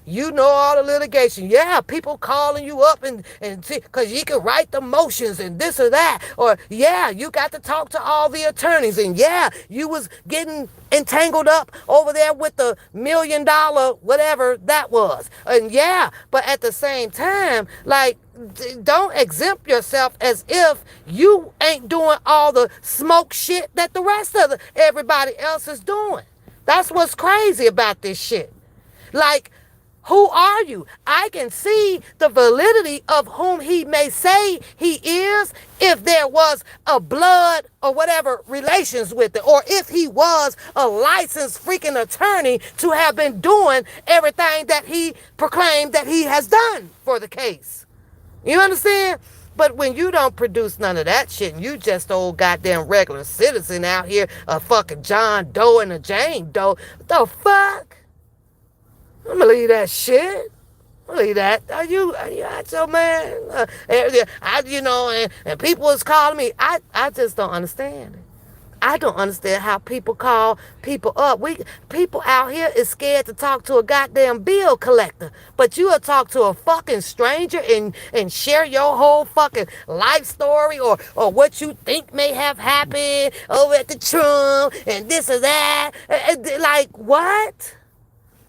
you know all the litigation. Yeah, people calling you up and because you can write the motions and this or that. Or, you got to talk to all the attorneys. And, you was getting entangled up over there with the $1 million, whatever that was. And, but at the same time, like, don't exempt yourself as if you ain't doing all the smoke shit that the rest of everybody else is doing. That's what's crazy about this shit. Like, Who are you? I can see the validity of whom he may say he is if there was a blood or whatever relations with it, or if he was a licensed freaking attorney to have been doing everything that he proclaimed that he has done for the case. You understand? But when you don't produce none of that shit and you just old goddamn regular citizen out here, a fucking John Doe and a Jane Doe, what the fuck? I'm gonna leave that shit. I'm gonna leave that. Are you out your man? And people is calling me. I just don't understand it. I don't understand how people call people up. People out here is scared to talk to a goddamn bill collector. But you'll talk to a fucking stranger and share your whole fucking life story or what you think may have happened over at the Trump and this or that. Like, what?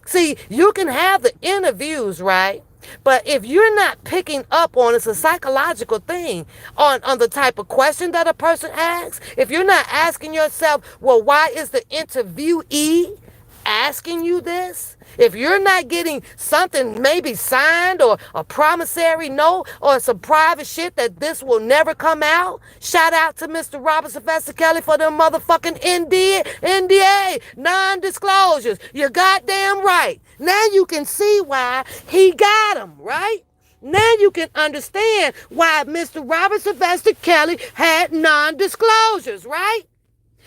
See, you can have the interviews, right? But if you're not picking up on it's a psychological thing on the type of question that a person asks, if you're not asking yourself, well, why is the interviewee asking you this? If you're not getting something maybe signed or a promissory note or some private shit that this will never come out, shout out to Mr. Robert Sylvester Kelly for them motherfucking NDA, non-disclosures. You're goddamn right. Now you can see why he got them, right? Now you can understand why Mr. Robert Sylvester Kelly had non-disclosures, right?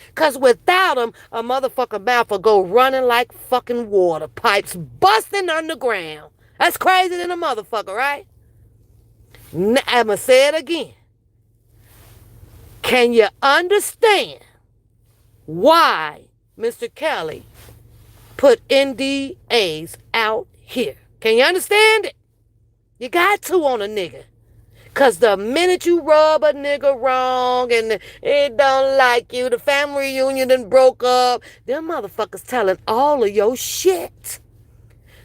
Because without them, a motherfucker mouth will go running like fucking water pipes busting underground. That's crazy than a motherfucker, right? I'm going to say it again. Can you understand why Mr. Kelly put NDAs out here? Can you understand it? You got to on a nigga. Because the minute you rub a nigga wrong and it don't like you, the family reunion done broke up, them motherfuckers telling all of your shit.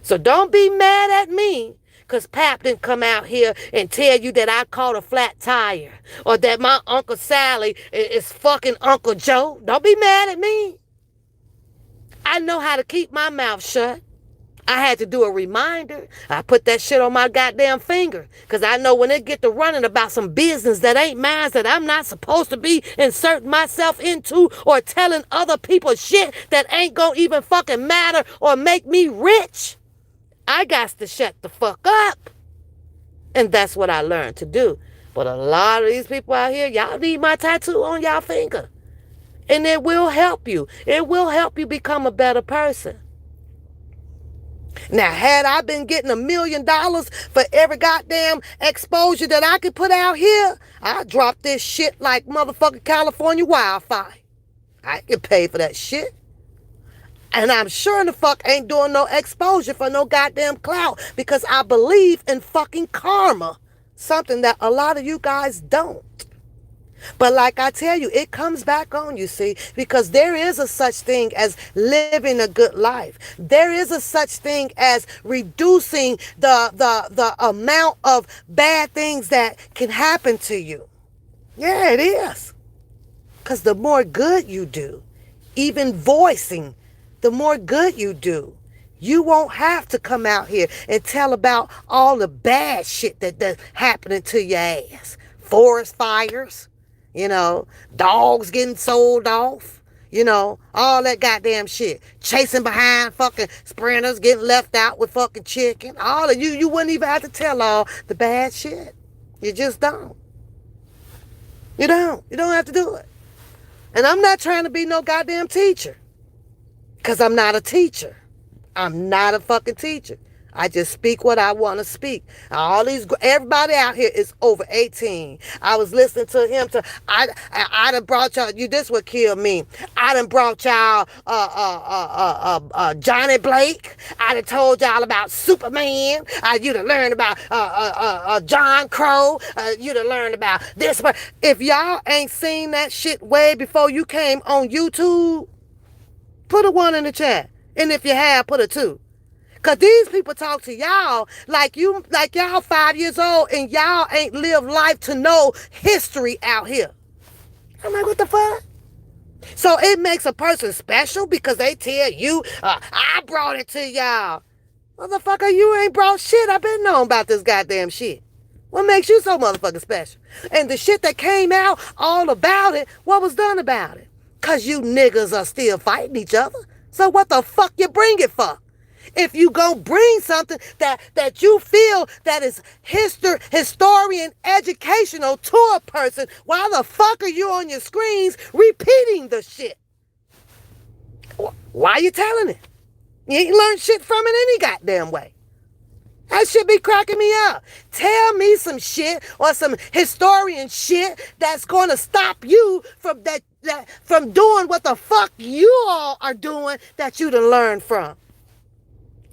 So don't be mad at me because Pap didn't come out here and tell you that I caught a flat tire or that my Uncle Sally is fucking Uncle Joe. Don't be mad at me. I know how to keep my mouth shut. I had to do a reminder. I put that shit on my goddamn finger. Because I know when it get to running about some business that ain't mine, that I'm not supposed to be inserting myself into or telling other people shit that ain't gonna even fucking matter or make me rich, I got to shut the fuck up. And that's what I learned to do. But a lot of these people out here, y'all need my tattoo on y'all finger. And it will help you. It will help you become a better person. Now, had I been getting $1 million for every goddamn exposure that I could put out here, I'd drop this shit like motherfucking California wildfire. I can pay for that shit. And I'm sure in the fuck ain't doing no exposure for no goddamn clout because I believe in fucking karma. Something that a lot of you guys don't. But like I tell you, it comes back on you, see, because there is a such thing as living a good life. There is a such thing as reducing the amount of bad things that can happen to you. Yeah, it is. Because the more good you do, even voicing, the more good you do, you won't have to come out here and tell about all the bad shit that's happening to your ass. Forest fires. Dogs getting sold off, all that goddamn shit. Chasing behind fucking sprinters, getting left out with fucking chicken. All of you wouldn't even have to tell all the bad shit. You just don't. You don't have to do it. And I'm not trying to be no goddamn teacher. Because I'm not a teacher. I'm not a fucking teacher. I just speak what I want to speak. Everybody out here is over 18. I was listening to him. I done brought y'all. This would kill me. I done brought y'all Johnny Blake. I done told y'all about Superman. You done learned about John Crow. You done learned about this. But if y'all ain't seen that shit way before you came on YouTube, put a 1 in the chat. And if you have, put a 2. Because these people talk to y'all like y'all 5 years old and y'all ain't lived life to know history out here. I'm like, what the fuck? So it makes a person special because they tell you, I brought it to y'all. Motherfucker, you ain't brought shit. I've been knowing about this goddamn shit. What makes you so motherfucking special? And the shit that came out all about it, what was done about it? Because you niggas are still fighting each other. So what the fuck you bring it for? If you go bring something that you feel that is historian educational to a person, why the fuck are you on your screens repeating the shit? Why are you telling it? You ain't learned shit from it any goddamn way. That shit be cracking me up. Tell me some shit or some historian shit that's going to stop you from from doing what the fuck you all are doing that you done learn from.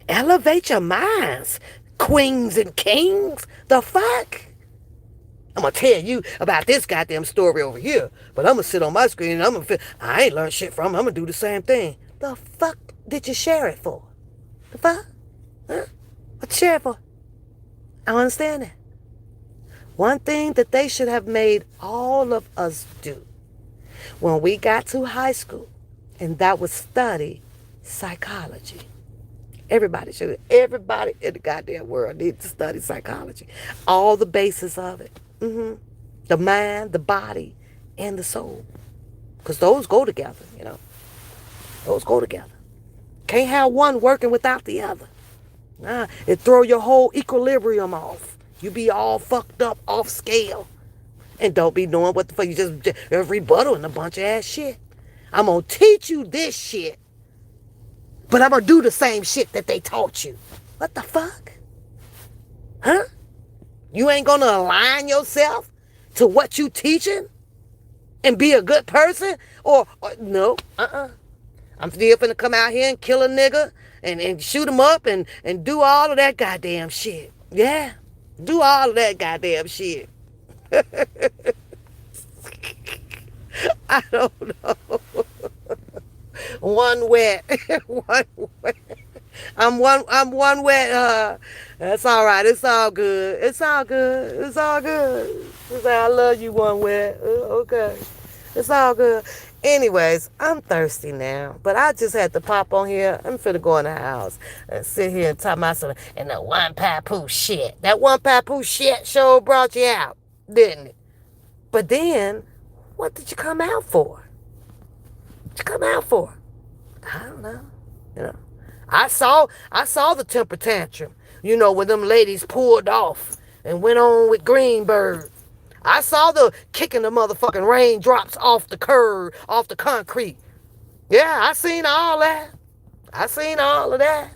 Elevate your minds, queens and kings. The fuck? I'm going to tell you about this goddamn story over here, but I'm going to sit on my screen and I'm going to feel, I ain't learned shit from it. I'm going to do the same thing. The fuck did you share it for? The fuck? Huh? What you share it for? I don't understand that. One thing that they should have made all of us do when we got to high school, and that was study psychology. Everybody in the goddamn world needs to study psychology. All the bases of it. The mind, the body, and the soul. Because those go together, you know. Those go together. Can't have one working without the other. It throw your whole equilibrium off. You be all fucked up, off scale. And don't be knowing what the fuck. You just rebuttaling a bunch of ass shit. I'm going to teach you this shit. But I'm going to do the same shit that they taught you. What the fuck? Huh? You ain't going to align yourself to what you teaching? And be a good person? Or no, I'm still finna come out here and kill a nigga and shoot him up and do all of that goddamn shit. Yeah, do all of that goddamn shit. I don't know. One wet. One wet. I'm one wet. That's all right. It's all good. It's all good. It's all good. It's like, I love you, one wet. Okay. It's all good. Anyways, I'm thirsty now, but I just had to pop on here. I'm finna go in the house and sit here and talk about something. And that one Papoose shit. That one Papoose shit sure brought you out, didn't it? But then, what did you come out for? What you come out for? I don't know. You know, I saw the temper tantrum. You know, when them ladies pulled off and went on with Greenberg. I saw the kicking the motherfucking raindrops off the curb, off the concrete. Yeah, I seen all that. I seen all of that.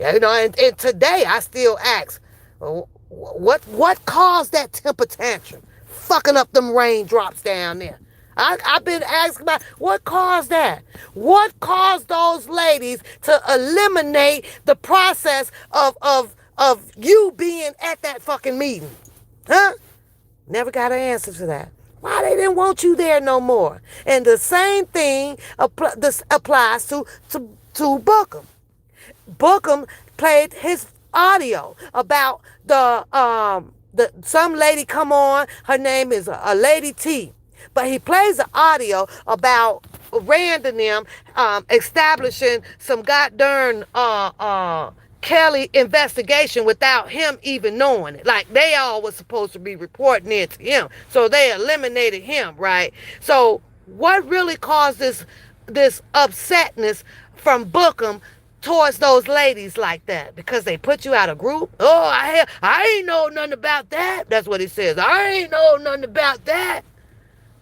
Yeah, you know, and today I still ask, what caused that temper tantrum? Fucking up them raindrops down there. I've been asking about what caused that? What caused those ladies to eliminate the process of you being at that fucking meeting? Huh? Never got an answer to that. Why they didn't want you there no more? And the same thing applies to Bookham. Bookham played his audio about some lady come on. Her name is a Lady T. But he plays the audio about Rand and them establishing some goddamn Kelly investigation without him even knowing it. Like, they all was supposed to be reporting it to him. So they eliminated him, right? So what really caused this upsetness from Bookham towards those ladies like that? Because they put you out of group? Oh, I ain't know nothing about that. That's what he says. I ain't know nothing about that.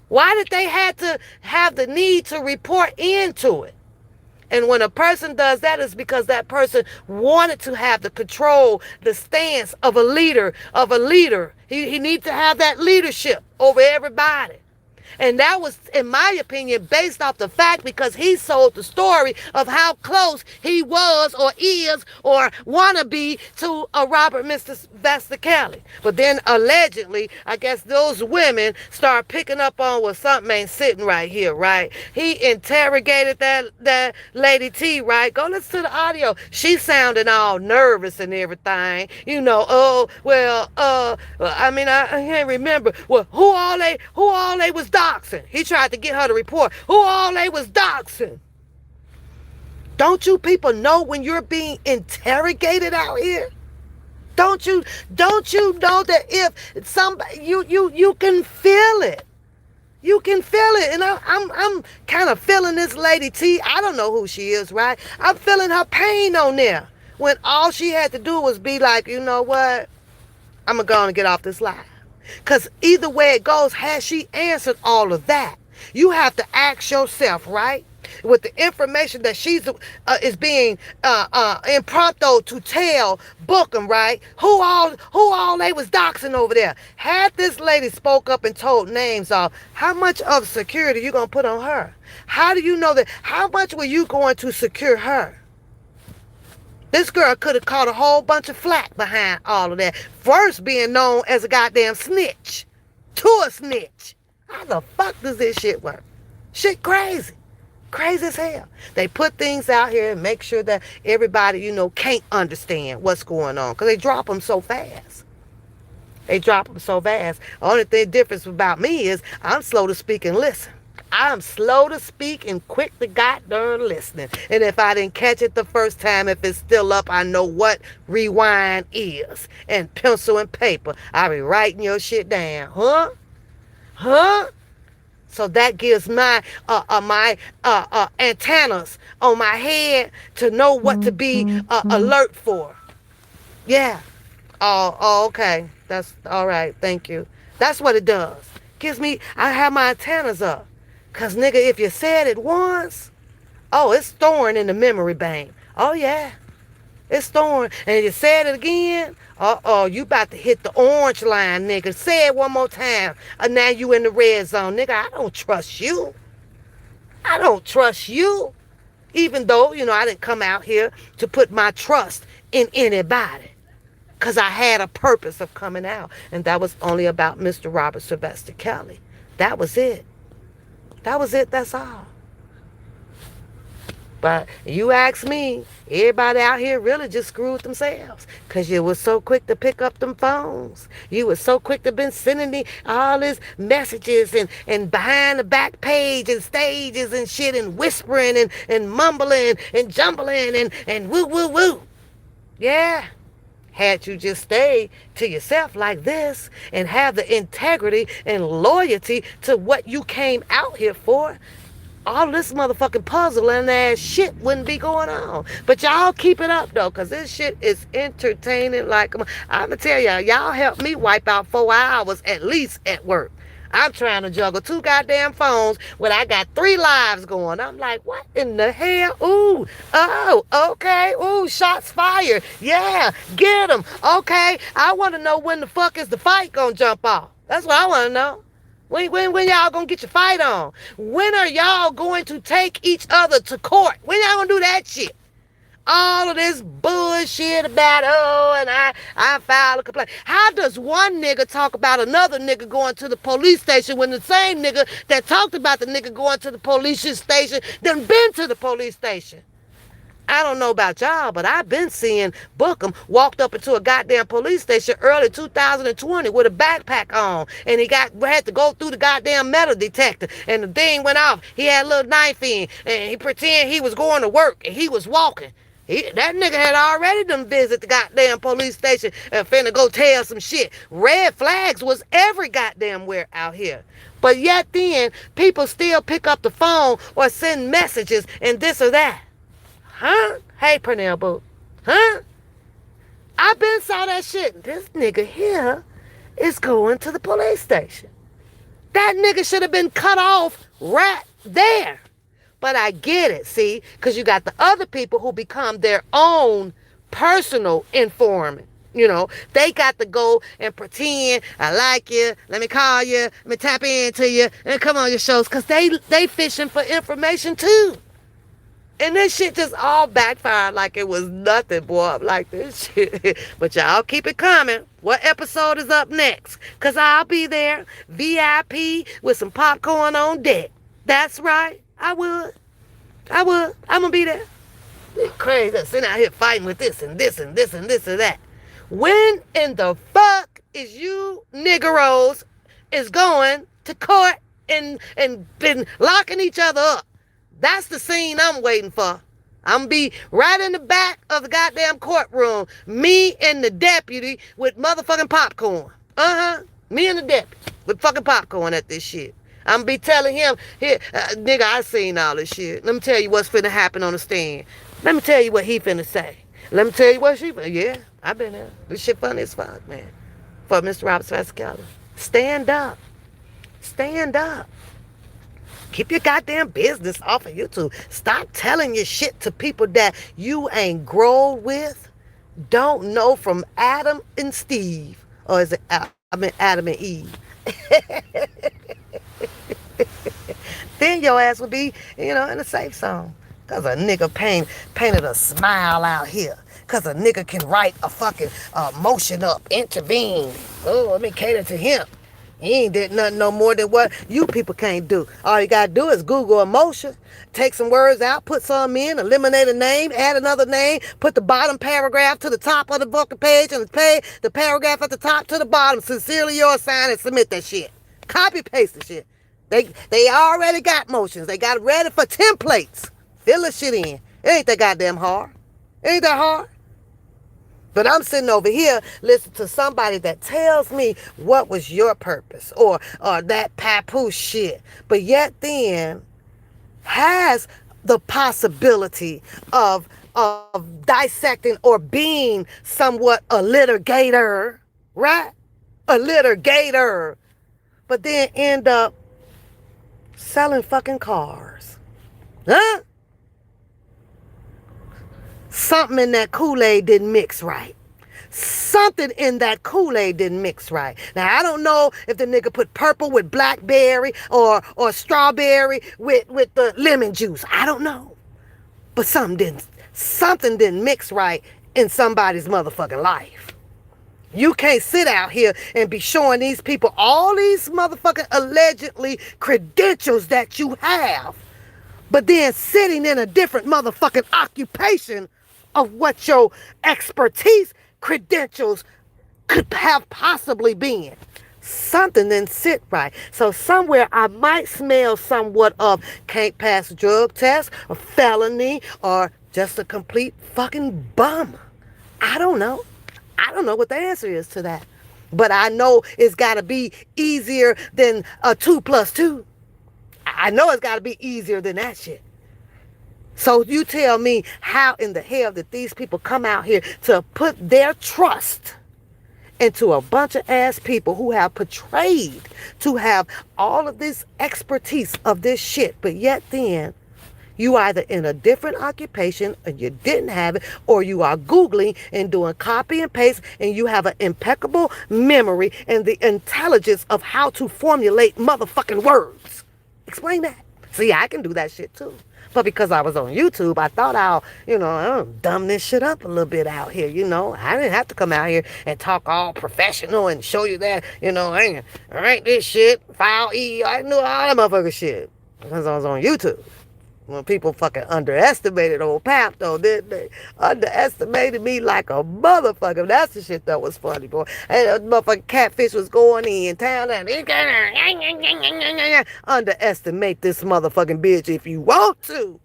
Why did they have to have the need to report into it? And when a person does that, it's because that person wanted to have the control, the stance of a leader, He needs to have that leadership over everybody. And that was, in my opinion, based off the fact because he sold the story of how close he was or is or wanna be to a Robert Mr. Vesta Kelly. But then allegedly, I guess those women start picking up on what something ain't sitting right here, right? He interrogated that Lady T, right? Go listen to the audio. She sounding all nervous and everything. You know, I mean, I can't remember. Well, who all they was doxing. He tried to get her to report who all they was doxing. Don't you people know when you're being interrogated out here? Don't you know that if somebody you can feel it. You can feel it. And I'm kind of feeling this lady T. I don't know who she is, right? I'm feeling her pain on there. When all she had to do was be like, you know what? I'm going to go and get off this live. Because either way it goes, has she answered all of that? You have to ask yourself, right? With the information that she's is being impromptu to tell Bookham, right? Who all they was doxing over there? Had this lady spoke up and told names off, how much of security you gonna put on her? How do you know that? How much were you going to secure her? This girl could have caught a whole bunch of flack behind all of that. First being known as a goddamn snitch. To a snitch. How the fuck does this shit work? Shit crazy. Crazy as hell. They put things out here and make sure that everybody, can't understand what's going on. Because they drop them so fast. Only thing difference about me is I'm slow to speak and listen. I'm slow to speak and quick to goddamn listening. And if I didn't catch it the first time, if it's still up, I know what rewind is. And pencil and paper. I be writing your shit down. Huh? So that gives my antennas on my head to know what to be alert for. Yeah. Oh, okay. That's all right. Thank you. That's what it does. I have my antennas up. Because, nigga, if you said it once, it's storing in the memory bank. Oh, yeah. It's storing. And if you said it again, you about to hit the orange line, nigga. Say it one more time. Now you in the red zone. Nigga, I don't trust you. Even though, I didn't come out here to put my trust in anybody. Because I had a purpose of coming out. And that was only about Mr. Robert Sylvester Kelly. That was it. That's all. But you ask me, everybody out here really just screwed themselves. Because you was so quick to pick up them phones. You was so quick to been sending me all these messages and behind the back page and stages and shit and whispering and mumbling and jumbling and woo. Yeah. Had you just stayed to yourself like this and have the integrity and loyalty to what you came out here for, all this motherfucking puzzling ass shit wouldn't be going on. But y'all keep it up though, because this shit is entertaining. Like, I'm going to tell y'all help me wipe out 4 hours at least at work. I'm trying to juggle 2 goddamn phones when I got 3 lives going. I'm like, what in the hell? Ooh, oh, okay. Ooh, shots fired. Yeah, get them. Okay, I want to know when the fuck is the fight gonna jump off. That's what I want to know. When y'all gonna get your fight on? When are y'all going to take each other to court? When y'all gonna do that shit? All of this bullshit about, and I filed a complaint. How does one nigga talk about another nigga going to the police station when the same nigga that talked about the nigga going to the police station done been to the police station? I don't know about y'all, but I've been seeing Bookham walked up into a goddamn police station early 2020 with a backpack on. And he had to go through the goddamn metal detector. And the thing went off. He had a little knife in. And he pretended he was going to work. And he was walking. That nigga had already done visit the goddamn police station and finna go tell some shit. Red flags was every goddamn where out here. But yet then, people still pick up the phone or send messages and this or that. Huh? Hey, Pernell Boo. Huh? I been saw that shit. This nigga here is going to the police station. That nigga should have been cut off right there. But I get it, see? Because you got the other people who become their own personal informant. They got to go and pretend, I like you, let me call you, let me tap into you, and come on your shows. Because they fishing for information too. And this shit just all backfired like it was nothing, boy. I'm like, this shit. But y'all keep it coming. What episode is up next? Because I'll be there, VIP, with some popcorn on deck. That's right. I would. I'm going to be there. It's crazy. Sitting out here fighting with this and this and this and this and that. When in the fuck is you niggeros is going to court and been locking each other up? That's the scene I'm waiting for. I'm going to be right in the back of the goddamn courtroom. Me and the deputy with motherfucking popcorn. Me and the deputy with fucking popcorn at this shit. I'm going to be telling him, here, nigga, I seen all this shit. Let me tell you what's finna happen on the stand. Let me tell you what he finna say. Let me tell you what she finna. Yeah, I've been there. This shit funny as fuck, man. For Mr. Roberts Vascala. Stand up. Stand up. Keep your goddamn business off of YouTube. Stop telling your shit to people that you ain't grown with, don't know from Adam and Steve. Or is it, Adam and Eve. Then your ass would be, in a safe zone. Because a nigga painted a smile out here. Because a nigga can write a fucking motion up, intervene. Oh, let me cater to him. He ain't did nothing no more than what you people can't do. All you gotta do is Google emotion, take some words out, put some in, eliminate a name, add another name, put the bottom paragraph to the top of the book page, and the paragraph at the top to the bottom. Sincerely yours, sign and submit that shit. Copy paste the shit. They already got motions. They got it ready for templates. Fill the shit in. It ain't that goddamn hard. It ain't that hard. But I'm sitting over here listening to somebody that tells me what was your purpose or that Papoose shit. But yet then has the possibility of dissecting or being somewhat a litigator, right? A litigator. But then end up selling fucking cars. Huh? Something in that Kool-Aid didn't mix right. Something in that Kool-Aid didn't mix right. Now, I don't know if the nigga put purple with blackberry or strawberry with the lemon juice. I don't know. But something didn't mix right in somebody's motherfucking life. You can't sit out here and be showing these people all these motherfucking allegedly credentials that you have, but then sitting in a different motherfucking occupation of what your expertise credentials could have possibly been. Something didn't sit right. So somewhere I might smell somewhat of can't pass a drug test, a felony, or just a complete fucking bum. I don't know. I don't know what the answer is to that. But I know it's got to be easier than a 2 + 2. I know it's got to be easier than that shit. So you tell me how in the hell did these people come out here to put their trust into a bunch of ass people who have portrayed to have all of this expertise of this shit, but yet then you either in a different occupation and you didn't have it, or you are Googling and doing copy and paste and you have an impeccable memory and the intelligence of how to formulate motherfucking words. Explain that. See, I can do that shit too. But because I was on YouTube, I thought I'll dumb this shit up a little bit out here, I didn't have to come out here and talk all professional and show you that, I ain't this shit, file E, I knew all that motherfucker shit. Because I was on YouTube. When people fucking underestimated old Pap, though, they underestimated me like a motherfucker. That's the shit that was funny, boy. And that motherfucking catfish was going in town and underestimate this motherfucking bitch if you want to.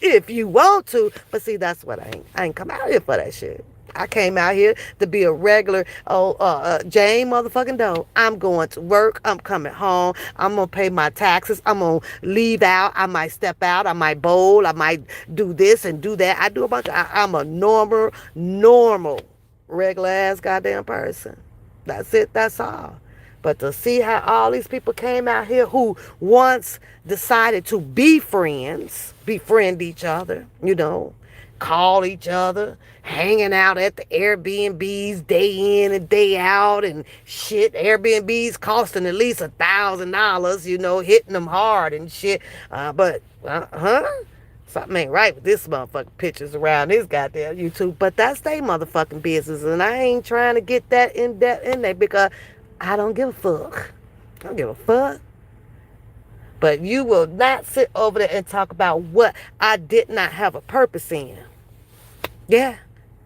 If you want to. But see, that's what I ain't come out here for that shit. I came out here to be a regular Jane motherfucking Doe. I'm going to work. I'm coming home. I'm going to pay my taxes. I'm going to leave out. I might step out. I might bowl. I might do this and do that. I do a bunch of, I'm a normal, regular ass goddamn person. That's it. That's all. But to see how all these people came out here who once decided to be friends, befriend each other, call each other, hanging out at the Airbnbs day in and day out and shit. Airbnbs costing at least $1,000, hitting them hard and shit. But something ain't right with this motherfucking pictures around this goddamn YouTube. But that's their motherfucking business, and I ain't trying to get that in depth in there because I don't give a fuck. I don't give a fuck. But you will not sit over there and talk about what I did not have a purpose in. Yeah.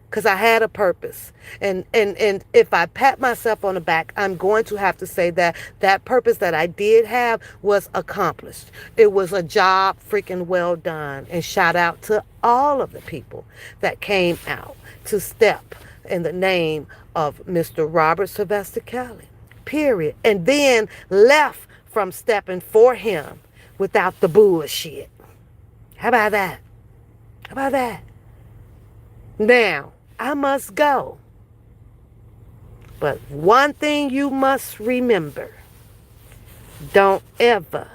because I had a purpose. And if I pat myself on the back, I'm going to have to say that that purpose that I did have was accomplished. It was a job freaking well done. And shout out to all of the people that came out to step in the name of Mr. Robert Sylvester Kelly, period. And then left from stepping for him without the bullshit. How about that? How about that? Now, I must go. But one thing you must remember, don't ever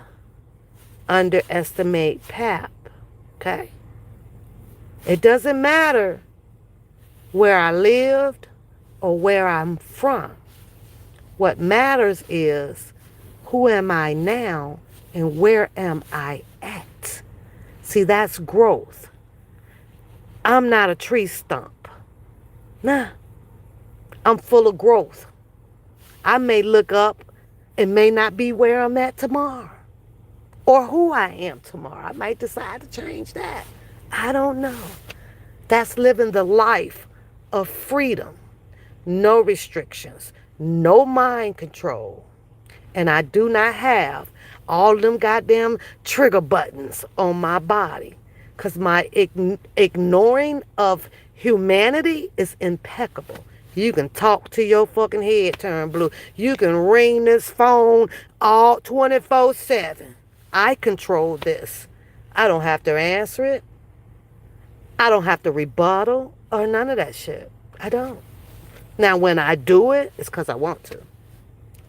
underestimate PAP, okay? It doesn't matter where I lived or where I'm from. What matters is who am I now and where am I at? See, that's growth. I'm not a tree stump. Nah, I'm full of growth. I may look up and may not be where I'm at tomorrow or who I am tomorrow. I might decide to change that. I don't know. That's living the life of freedom, no restrictions, no mind control. And I do not have all them goddamn trigger buttons on my body because my ignoring of humanity is impeccable. You can talk till your fucking head turn blue. You can ring this phone all 24/7. I control this. I don't have to answer it. I don't have to rebuttal or none of that shit. I don't. Now, when I do it, it's because I want to.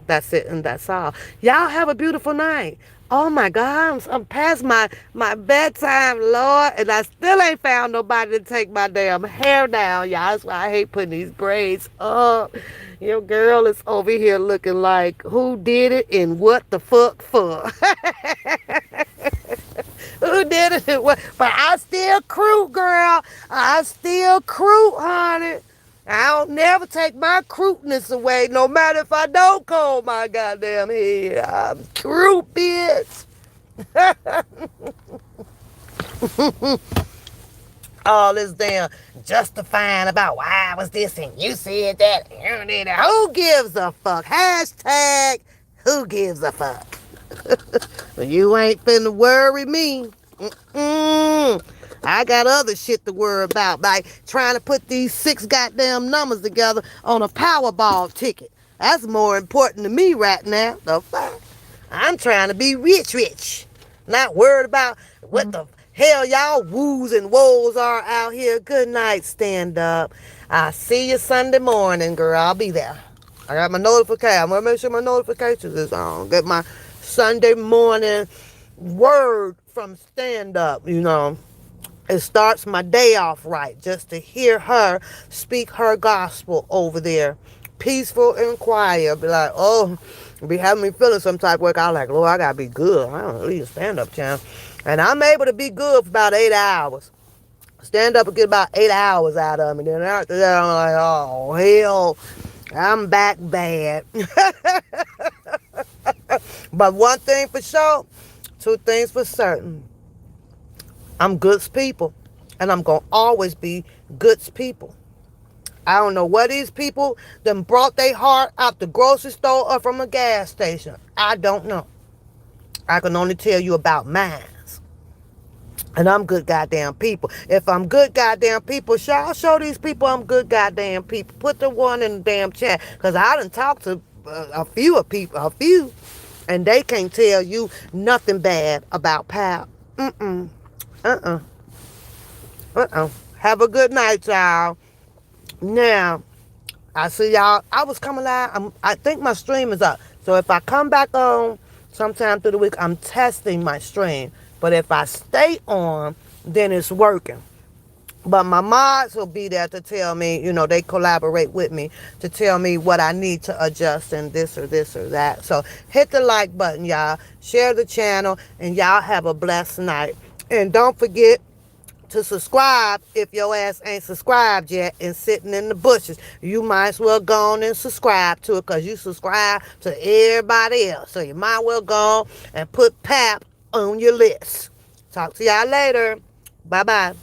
That's it and that's all. Y'all have a beautiful night. Oh my God, I'm past my bedtime, Lord, and I still ain't found nobody to take my damn hair down, y'all. That's why I hate putting these braids up. Your girl is over here looking like who did it and what the fuck for. Who did it and what? But I still crew, girl. I still crew, honey. I don't never take my crudeness away, no matter if I don't comb my goddamn head. I'm true, bitch. All this damn justifying about why was this and you said that. You did that. Who gives a fuck? Hashtag who gives a fuck? You ain't finna worry me. I got other shit to worry about, like trying to put these 6 goddamn numbers together on a Powerball ticket. That's more important to me right now. The fuck? I'm trying to be rich. Not worried about what the hell y'all woos and woes are out here. Good night, stand up. I'll see you Sunday morning, girl. I'll be there. I got my notification. I'm going to make sure my notifications is on. Get my Sunday morning word from stand up, you know. It starts my day off right just to hear her speak her gospel over there. Peaceful and quiet. Be like, oh, be having me feeling some type of work. I like, Lord, I got to be good. I don't need a stand-up channel. And I'm able to be good for about 8 hours. Stand up and get about 8 hours out of me. Then after that, I'm like, oh, hell, I'm back bad. But one thing for sure, 2 things for certain. I'm God's people, and I'm going to always be God's people. I don't know what these people that brought their heart out the grocery store or from a gas station. I don't know. I can only tell you about mine. And I'm good goddamn people. If I'm good goddamn people, I'll show these people I'm good goddamn people. Put the one in the damn chat. Because I done talked to a few people, and they can't tell you nothing bad about Pap. Have a good night, y'all. Now, I see y'all. I was coming live. I think my stream is up. So if I come back on sometime through the week, I'm testing my stream. But if I stay on, then it's working. But my mods will be there to tell me, you know, they collaborate with me to tell me what I need to adjust and this or that. So hit the like button, y'all. Share the channel, and y'all have a blessed night. And don't forget to subscribe if your ass ain't subscribed yet and sitting in the bushes. You might as well go on and subscribe to it because you subscribe to everybody else. So you might well go and put Pap on your list. Talk to y'all later. Bye-bye.